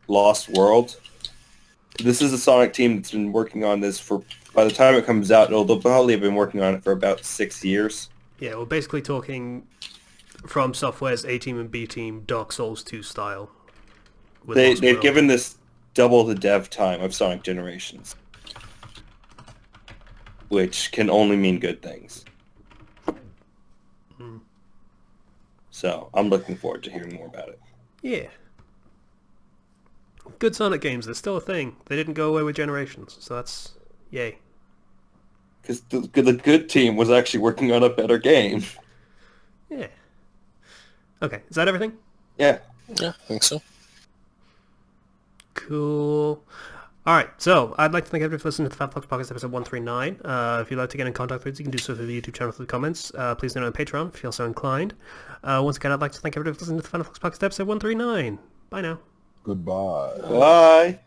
Lost World. This is a Sonic team that's been working on this for, by the time it comes out, they'll probably have been working on it for about 6 years. Yeah, we're basically talking From Software's A-Team and B-Team Dark Souls 2 style. They've given this double the dev time of Sonic Generations, which can only mean good things. So I'm looking forward to hearing more about it. Yeah. Good Sonic games, they're still a thing. They didn't go away with Generations, so that's yay. Because the good team was actually working on a better game. Yeah. Okay, is that everything? Yeah. Yeah, I think so. Cool. Alright, so I'd like to thank everybody for listening to the Fandom Flux Podcast episode 139. If you'd like to get in contact with us, you can do so through the YouTube channel through the comments. Please donate on Patreon if you feel so inclined. Once again, I'd like to thank everybody for listening to the Fandom Flux Podcast episode 139. Bye now. Goodbye. Bye.